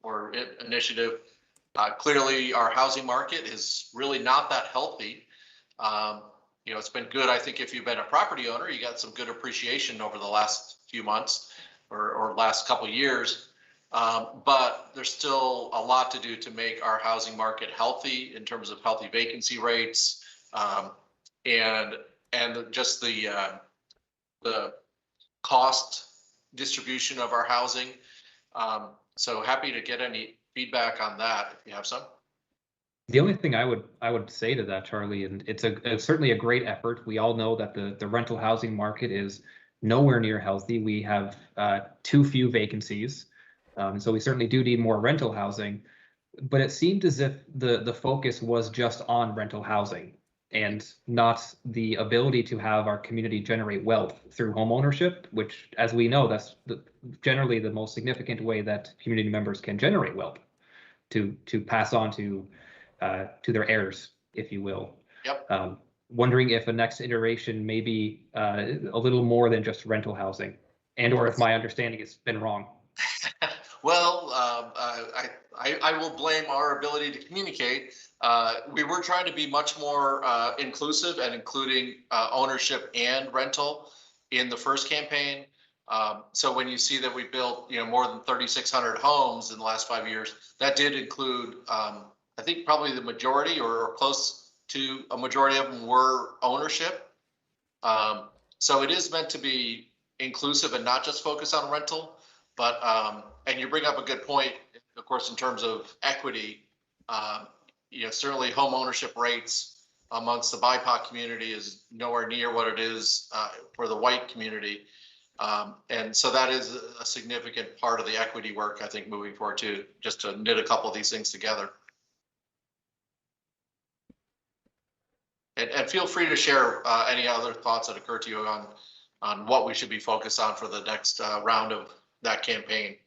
or initiative. Clearly, our housing market is really not that healthy. It's been good. I think if you've been a property owner, you got some good appreciation over the last few months or last couple of years. But there's still a lot to do to make our housing market healthy in terms of healthy vacancy rates and just the cost distribution of our housing. So happy to get any feedback on that if you have some. The only thing I would say to that, Charlie, and it's certainly a great effort. We all know that the rental housing market is nowhere near healthy. We have too few vacancies. So we certainly do need more rental housing, but it seemed as if the focus was just on rental housing and not the ability to have our community generate wealth through home ownership, which, as we know, that's generally the most significant way that community members can generate wealth to pass on to their heirs, if you will. Yep. Wondering if a next iteration may be a little more than just rental housing, and or if my understanding has been wrong. Well, I will blame our ability to communicate. We were trying to be much more inclusive and including ownership and rental in the first campaign. So when you see that we built, more than 3,600 homes in the last 5 years, that did include, I think probably the majority or close to a majority of them were ownership. So it is meant to be inclusive and not just focus on rental. But and you bring up a good point, of course, in terms of equity. Certainly home ownership rates amongst the BIPOC community is nowhere near what it is for the white community. And so that is a significant part of the equity work, I think, moving forward too, just to knit a couple of these things together. And feel free to share any other thoughts that occur to you on what we should be focused on for the next round of that campaign.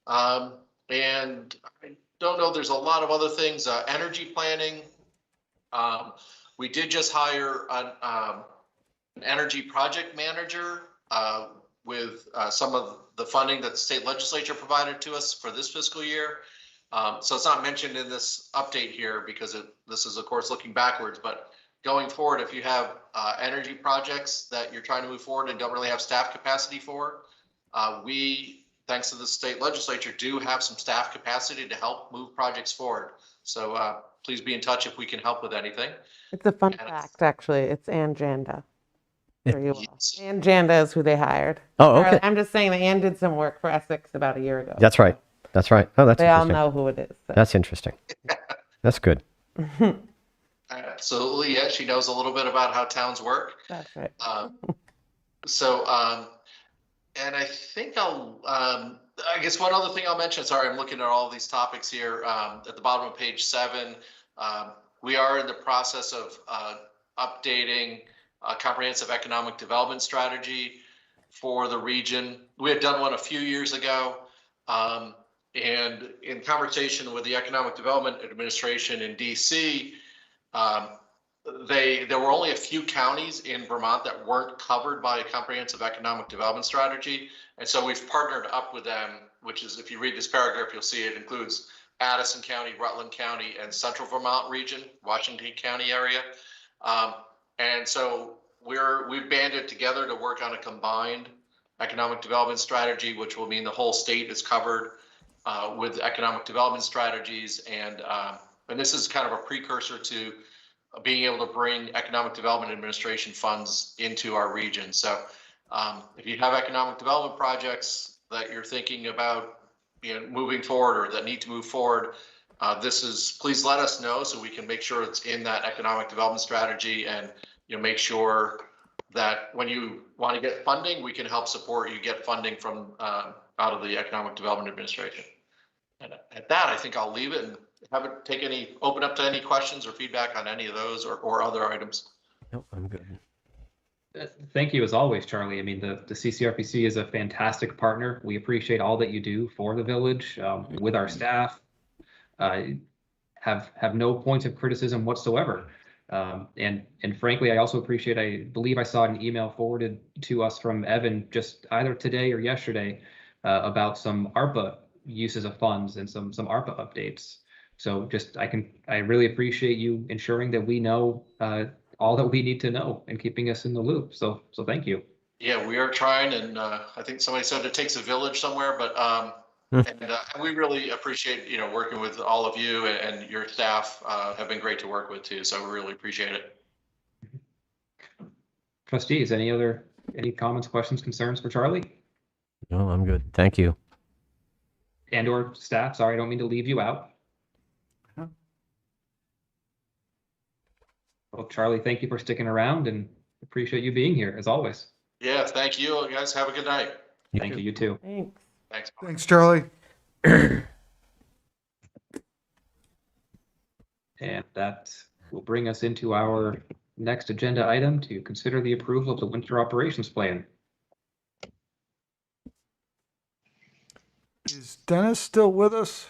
And I don't know, there's a lot of other things, energy planning. We did just hire an energy project manager with some of the funding that the state legislature provided to us for this fiscal year. So it's not mentioned in this update here because this is of course looking backwards, but going forward, if you have energy projects that you're trying to move forward and don't really have staff capacity for, we, thanks to the state legislature, do have some staff capacity to help move projects forward. So please be in touch if we can help with anything. It's a fun fact, actually. It's Ann Janda. For you all. Ann Janda is who they hired. Oh, okay. I'm just saying that Ann did some work for Essex about a year ago. That's right. That's right. Oh, that's They all interesting. know who it is. So. That's interesting. That's good. Absolutely, yeah. She knows a little bit about how towns work. That's right. And I think I guess one other thing I'll mention, sorry, I'm looking at all these topics here. At the bottom of page 7, we are in the process of updating a comprehensive economic development strategy for the region. We had done one a few years ago. And in conversation with the Economic Development Administration in DC, there were only a few counties in Vermont that weren't covered by a comprehensive economic development strategy. And so we've partnered up with them, which is, if you read this paragraph, you'll see it includes Addison County, Rutland County, and Central Vermont region, Washington County area. And so we've banded together to work on a combined economic development strategy, which will mean the whole state is covered with economic development strategies. And this is kind of a precursor to being able to bring Economic Development Administration funds into our region. So if you have economic development projects that you're thinking about moving forward or that need to move forward, please let us know so we can make sure it's in that economic development strategy and make sure that when you want to get funding, we can help support you get funding from out of the Economic Development Administration. And at that, I think I'll leave it and open up to any questions or feedback on any of those or other items. Nope, I'm good. Thank you as always, Charlie. I mean, the CCRPC is a fantastic partner. We appreciate all that you do for the village with our staff. Have no points of criticism whatsoever. And frankly, I also appreciate, I believe I saw an email forwarded to us from Evan just either today or yesterday about some ARPA uses of funds and some ARPA updates. So I really appreciate you ensuring that we know all that we need to know and keeping us in the loop. So thank you. Yeah, we are trying, and I think somebody said it takes a village somewhere, but and we really appreciate working with all of you, and your staff have been great to work with too. So we really appreciate it. Trustees, any comments, questions, concerns for Charlie? No, I'm good. Thank you. And/or staff? Sorry, I don't mean to leave you out. Well, Charlie, thank you for sticking around and appreciate you being here as always. Yeah, thank you guys. Have a good night. Thank you. You too. Thanks. Thanks. Thanks, Charlie. And that will bring us into our next agenda item to consider the approval of the winter operations plan. Is Dennis still with us?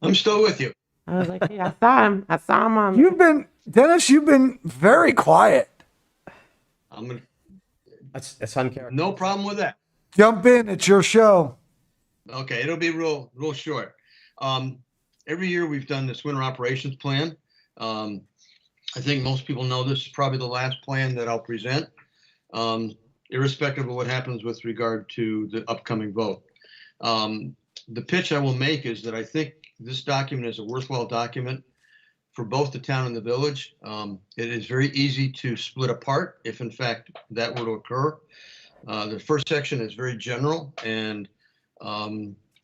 I'm still with you. I was like, yeah, I saw him on. Dennis, you've been very quiet. That's uncharacteristic. No problem with that. Jump in. It's your show. Okay, it'll be real short. Every year we've done this winter operations plan. I think most people know this is probably the last plan that I'll present, irrespective of what happens with regard to the upcoming vote. The pitch I will make is that I think this document is a worthwhile document for both the town and the village. It is very easy to split apart if in fact that were to occur. The first section is very general and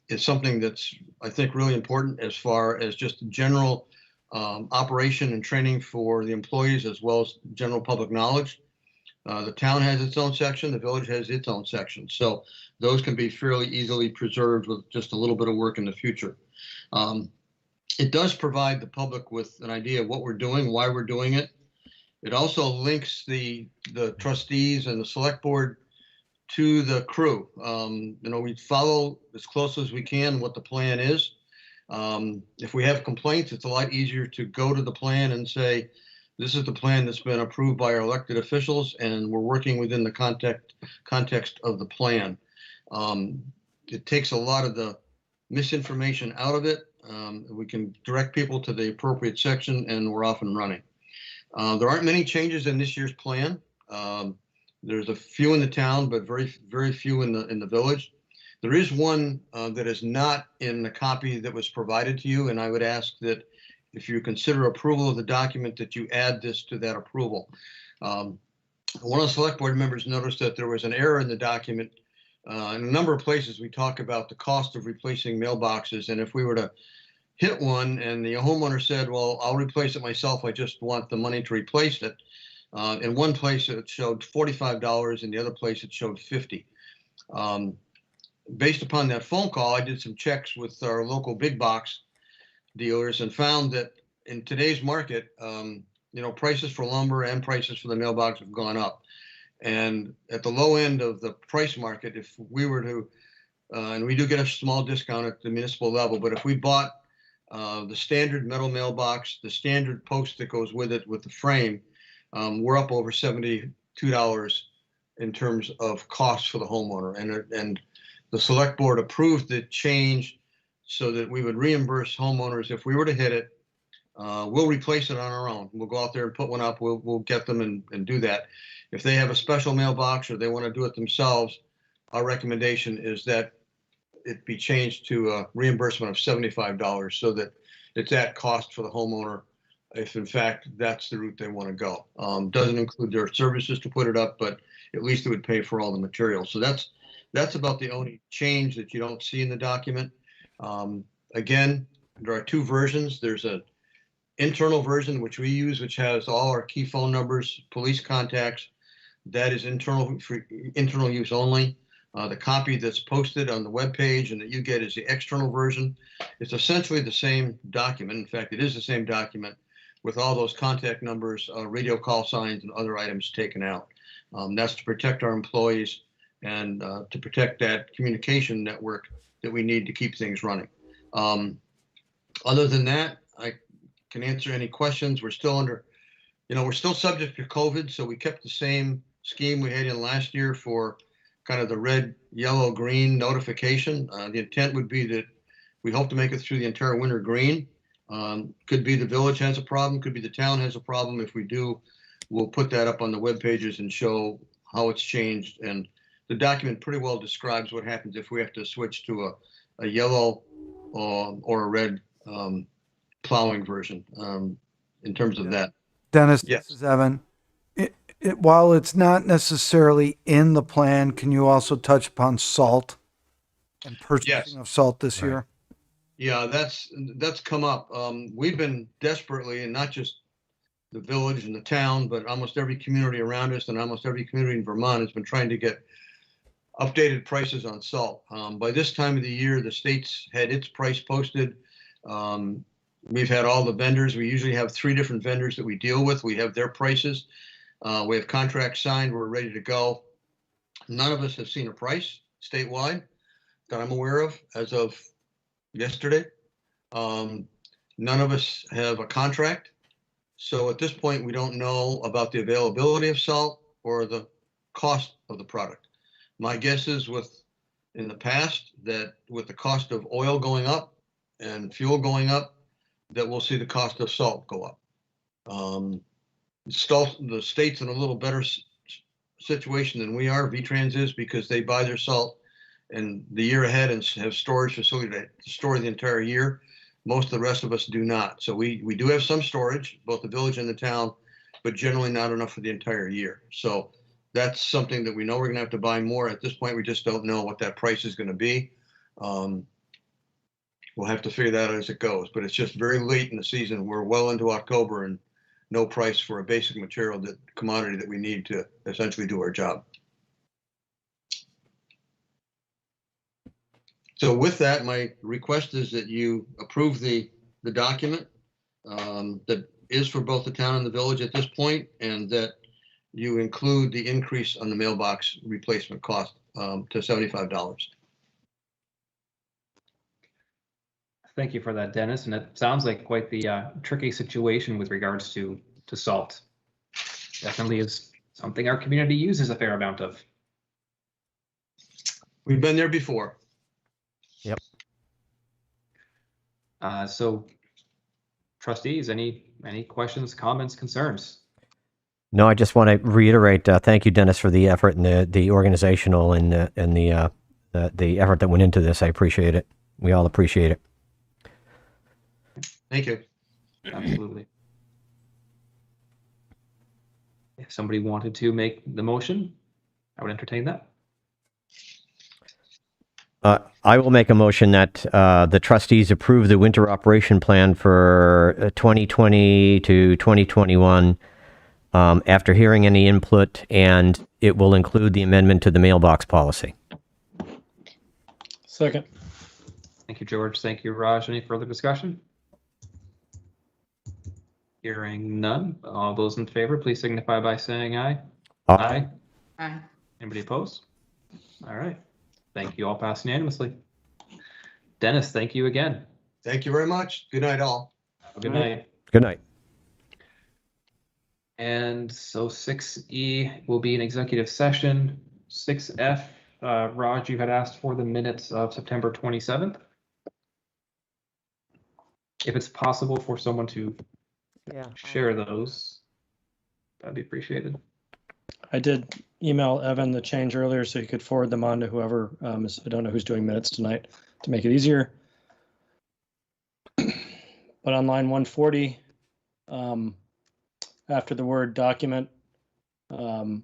it's something that's, I think, really important as far as just general operation and training for the employees as well as general public knowledge. The town has its own section, the village has its own section. So those can be fairly easily preserved with just a little bit of work in the future. It does provide the public with an idea of what we're doing, why we're doing it. It also links the trustees and the select board to the crew. We follow as close as we can what the plan is. If we have complaints, it's a lot easier to go to the plan and say, this is the plan that's been approved by our elected officials, and we're working within the context of the plan. It takes a lot of the misinformation out of it. We can direct people to the appropriate section, and we're off and running. There aren't many changes in this year's plan. There's a few in the town, but very, very few in the village. There is one that is not in the copy that was provided to you, and I would ask that if you consider approval of the document, that you add this to that approval. One of the select board members noticed that there was an error in the document. In a number of places, we talk about the cost of replacing mailboxes, and if we were to hit one and the homeowner said, well, I'll replace it myself, I just want the money to replace it. In one place, it showed $45, in the other place, it showed $50. Based upon that phone call, I did some checks with our local big box dealers and found that in today's market, prices for lumber and prices for the mailbox have gone up. And at the low end of the price market, if we were to, and we do get a small discount at the municipal level, but if we bought the standard metal mailbox, the standard post that goes with it with the frame, we're up over $72 in terms of cost for the homeowner. And the select board approved the change so that we would reimburse homeowners if we were to hit it. We'll replace it on our own. We'll go out there and put one up. We'll get them and do that. If they have a special mailbox or they want to do it themselves, our recommendation is that it be changed to a reimbursement of $75 so that it's at cost for the homeowner if in fact that's the route they want to go. Doesn't include their services to put it up, but at least it would pay for all the materials. So that's about the only change that you don't see in the document. Again, there are two versions. There's an internal version, which we use, which has all our key phone numbers, police contacts. That is internal use only. The copy that's posted on the webpage and that you get is the external version. It's essentially the same document. In fact, it is the same document with all those contact numbers, radio call signs, and other items taken out. That's to protect our employees and to protect that communication network that we need to keep things running. Other than that, I can answer any questions. We're still we're still subject to COVID, so we kept the same scheme we had in last year for kind of the red, yellow, green notification. The intent would be that we hope to make it through the entire winter green. Could be the village has a problem, could be the town has a problem. If we do, we'll put that up on the web pages and show how it's changed. And the document pretty well describes what happens if we have to switch to a yellow or a red plowing version in terms of that. Dennis, Yes. This is Evan. While it's not necessarily in the plan, can you also touch upon salt and purchasing of salt this year? Yeah, that's come up. We've been desperately, and not just the village and the town, but almost every community around us and almost every community in Vermont has been trying to get updated prices on salt. By this time of the year, the state's had its price posted. We've had all the vendors. We usually have 3 different vendors that we deal with. We have their prices. We have contracts signed. We're ready to go. None of us have seen a price statewide that I'm aware of as of yesterday. None of us have a contract. So at this point, we don't know about the availability of salt or the cost of the product. My guess is in the past that with the cost of oil going up and fuel going up, that we'll see the cost of salt go up. The state's in a little better situation than we are. VTrans is, because they buy their salt and the year ahead and have storage facility to store the entire year. Most of the rest of us do not. So we do have some storage, both the village and the town, but generally not enough for the entire year. So that's something that we know we're going to have to buy more. At this point, we just don't know what that price is going to be. we'll have to figure that out as it goes, but it's just very late in the season. We're well into October and no price for a basic material, that commodity that we need to essentially do our job. So with that, my request is that you approve the document that is for both the town and the village at this point, and that you include the increase on the mailbox replacement cost to $75. Thank you for that, Dennis. And it sounds like quite the tricky situation with regards to salt. Definitely is something our community uses a fair amount of. We've been there before. Yep. So trustees, any questions, comments, concerns? No, I just want to reiterate, thank you, Dennis, for the effort and the organizational and the effort that went into this. I appreciate it. We all appreciate it. Thank you. Absolutely. If somebody wanted to make the motion, I would entertain that. I will make a motion that the trustees approve the winter operation plan for 2020 to 2021 after hearing any input, and it will include the amendment to the mailbox policy. Second. Thank you, George. Thank you, Raj. Any further discussion? Hearing none. All those in favor, please signify by saying aye. Aye. Aye. Anybody opposed? All right. Thank you. All passed unanimously. Dennis, thank you again. Thank you very much. Good night, all. Good night. Good night. And so 6E will be an executive session. 6F, Raj, you had asked for the minutes of September 27th. If it's possible for someone to share those, that'd be appreciated. I did email Evan the change earlier so he could forward them on to whoever I don't know who's doing minutes tonight to make it easier. But on line 140, after the word document, to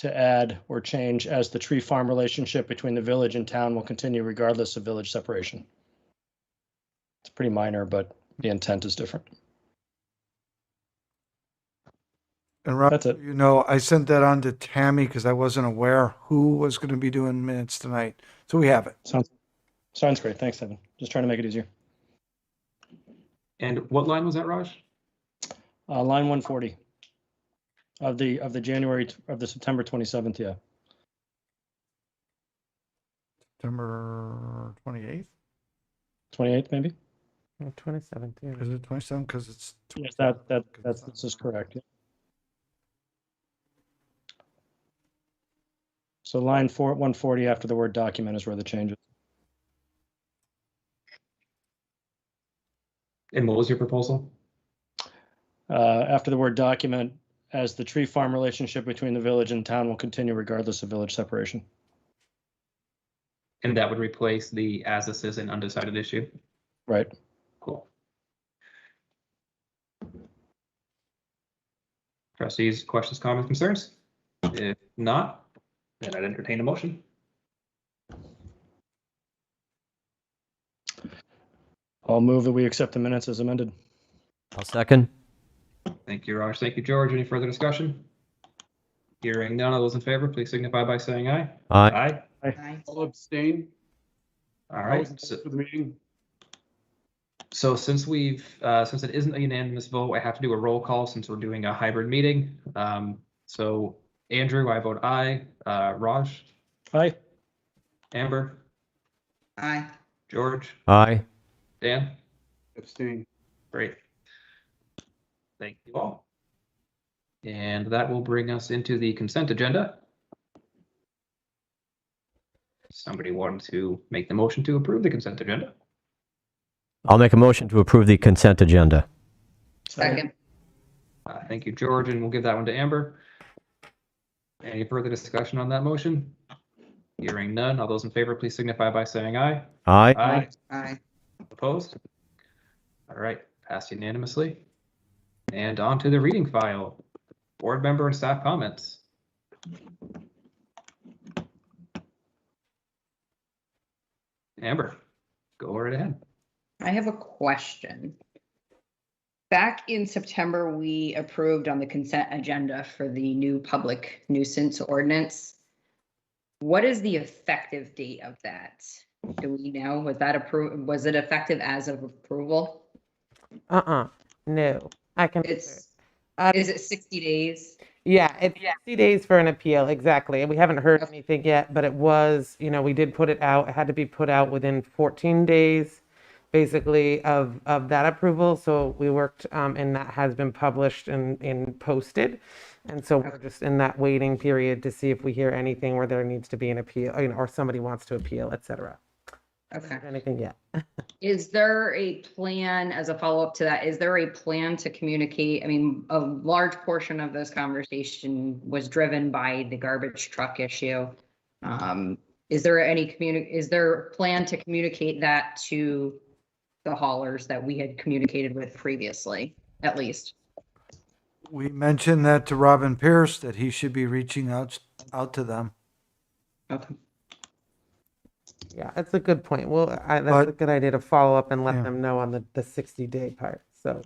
add or change as the tree farm relationship between the village and town will continue regardless of village separation. It's pretty minor, but the intent is different. And Rob, That's it. you know, I sent that on to Tammy because I wasn't aware who was going to be doing minutes tonight. So we have it. Sounds great. Thanks, Evan. Just trying to make it easier. And what line was that, Raj? Line 140 of the September 27th. Yeah. September 28th? 28th, maybe? 27th. Yeah. Is it 27? Because it's. Yes, this is correct. Yeah. So line 140 after the word document is where the change is. And what was your proposal? After the word document, as the tree farm relationship between the village and town will continue regardless of village separation. And that would replace the as this is an undecided issue. Right. Cool. Trustees, questions, comments, concerns? If not, then I'd entertain a motion. I'll move that we accept the minutes as amended. I'll second. Thank you, Raj. Thank you, George. Any further discussion? Hearing none of those in favor, please signify by saying aye. Aye. Aye. I'll abstain. All I right. wasn't there for the meeting. So since since it isn't a unanimous vote, I have to do a roll call since we're doing a hybrid meeting. So Andrew, I vote aye. Raj? Aye. Amber? Aye. George? Aye. Dan? Abstain. Great. Thank you all. And that will bring us into the consent agenda. Somebody wanted to make the motion to approve the consent agenda. I'll make a motion to approve the consent agenda. Second. Thank you, George, and we'll give that one to Amber. Any further discussion on that motion? Hearing none. All those in favor, please signify by saying aye. Aye. Aye. Aye. Opposed? All right, passed unanimously. And on to the reading file. Board member and staff comments. Amber, go right ahead. I have a question. Back in September, we approved on the consent agenda for the new public nuisance ordinance. What is the effective date of that? Do we know? Was that approved? Was it effective as of approval? No, I can. It's, Uh, is it 60 days? Yeah, it's 60 days for an appeal, exactly. And we haven't heard anything yet, but it was, we did put it out. It had to be put out within 14 days, basically, of that approval. So we worked, and that has been published and posted. And so we're just in that waiting period to see if we hear anything where there needs to be an appeal, or somebody wants to appeal, et cetera. Okay. Haven't heard anything yet. Is there a plan, as a follow-up to that, is there a plan to communicate? I mean, a large portion of this conversation was driven by the garbage truck issue. Is there is there a plan to communicate that to the haulers that we had communicated with previously, at least? We mentioned that to Robin Pierce, that he should be reaching out to them. Okay. Yeah, that's a good point. Well, that's But- a good idea to follow up and let Yeah. them know on the 60-day part. So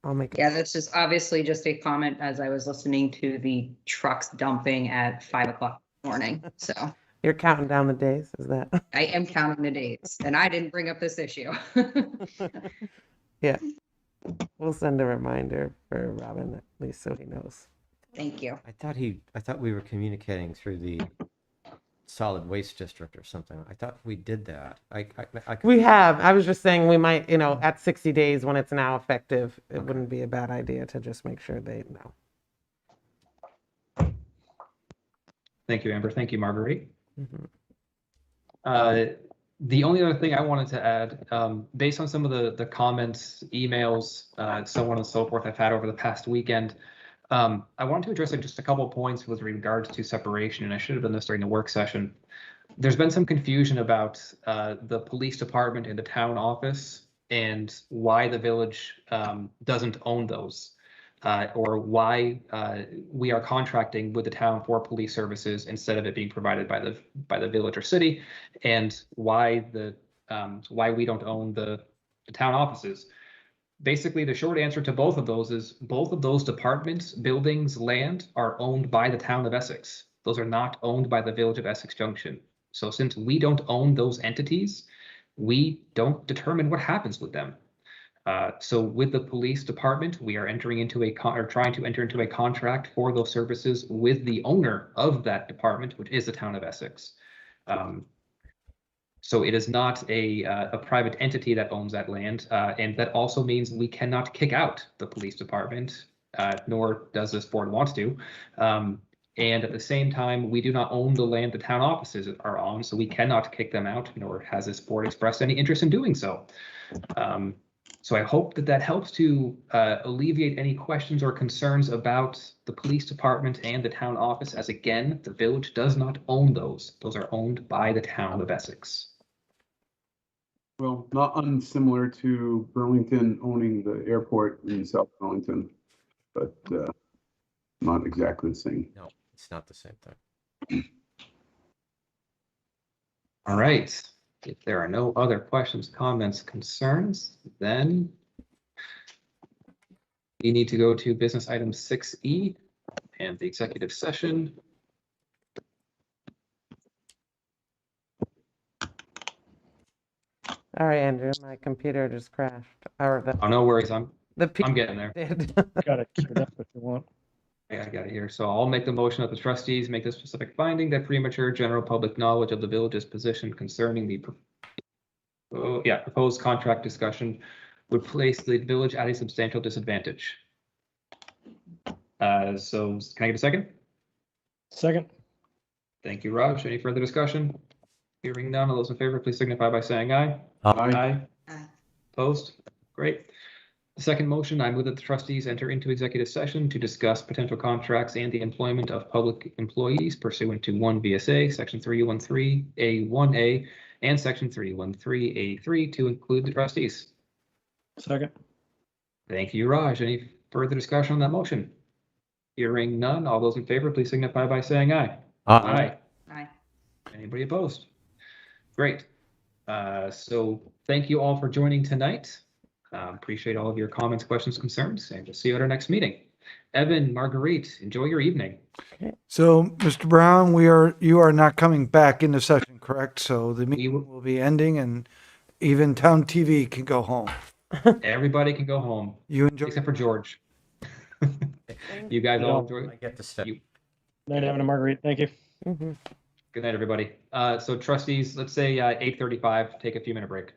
I'll make it. Yeah, that's just obviously just a comment as I was listening to the trucks dumping at 5 o'clock in the morning. So You're counting down the days, is that? I am counting the days, and I didn't bring up this issue. Yeah. We'll send a reminder for Robin, at least so he knows. Thank you. I thought we were communicating through the solid waste district or something. I thought we did that. We have. I was just saying we might, at 60 days when it's now effective, it wouldn't be a bad idea to just make sure they know. Thank you, Amber. Thank you, Marguerite. Mhm. The only other thing I wanted to add, based on some of the comments, emails, so on and so forth I've had over the past weekend, I wanted to address just a couple of points with regards to separation, and I should have done this during the work session. There's been some confusion about the police department and the town office and why the village doesn't own those. Or why we are contracting with the town for police services instead of it being provided by the village or city, and why we don't own the town offices. Basically, the short answer to both of those is both of those departments, buildings, land are owned by the town of Essex. Those are not owned by the village of Essex Junction. So since we don't own those entities, we don't determine what happens with them. So with the police department, we are entering into trying to enter into a contract for those services with the owner of that department, which is the town of Essex. So it is not a private entity that owns that land, and that also means we cannot kick out the police department, nor does this board want to. And at the same time, we do not own the land the town offices are on, so we cannot kick them out, nor has this board expressed any interest in doing so. So I hope that helps to alleviate any questions or concerns about the police department and the town office, as again, the village does not own those. Those are owned by the town of Essex. Well, not unsimilar to Burlington owning the airport in South Burlington, but not exactly the same. No, it's not the same thing. All right. If there are no other questions, comments, concerns, then we need to go to business item 6E and the executive session. Sorry, Andrew, my computer just crashed. Or Oh, no worries. I'm the getting there. did. Got it queued up if you want. I got it here. So I'll make the motion that the trustees make the specific finding that premature general public knowledge of the village's position concerning the proposed contract discussion would place the village at a substantial disadvantage. So can I get a second? Second. Thank you, Raj. Any further discussion? Hearing none, all those in favor, please signify by saying aye. Aye. Aye. Opposed? Great. The second motion, I move that the trustees enter into executive session to discuss potential contracts and the employment of public employees pursuant to 1 VSA, Section 313A1A, and Section 313A3 to include the trustees. Second. Thank you, Raj. Any further discussion on that motion? Hearing none, all those in favor, please signify by saying aye. Aye. Aye. Anybody opposed? Great. So thank you all for joining tonight. Appreciate all of your comments, questions, concerns, and we'll see you at our next meeting. Evan, Marguerite, enjoy your evening. So, Mr. Brown, you are not coming back into session, correct? So the meeting will be ending and even Town TV can go home. Everybody can go home, You enjoy. except for George. You guys all enjoy. I get to stay. Night, Evan and Marguerite. Thank you. Mhm. Good night, everybody. So trustees, let's say 8:35, take a few minute break.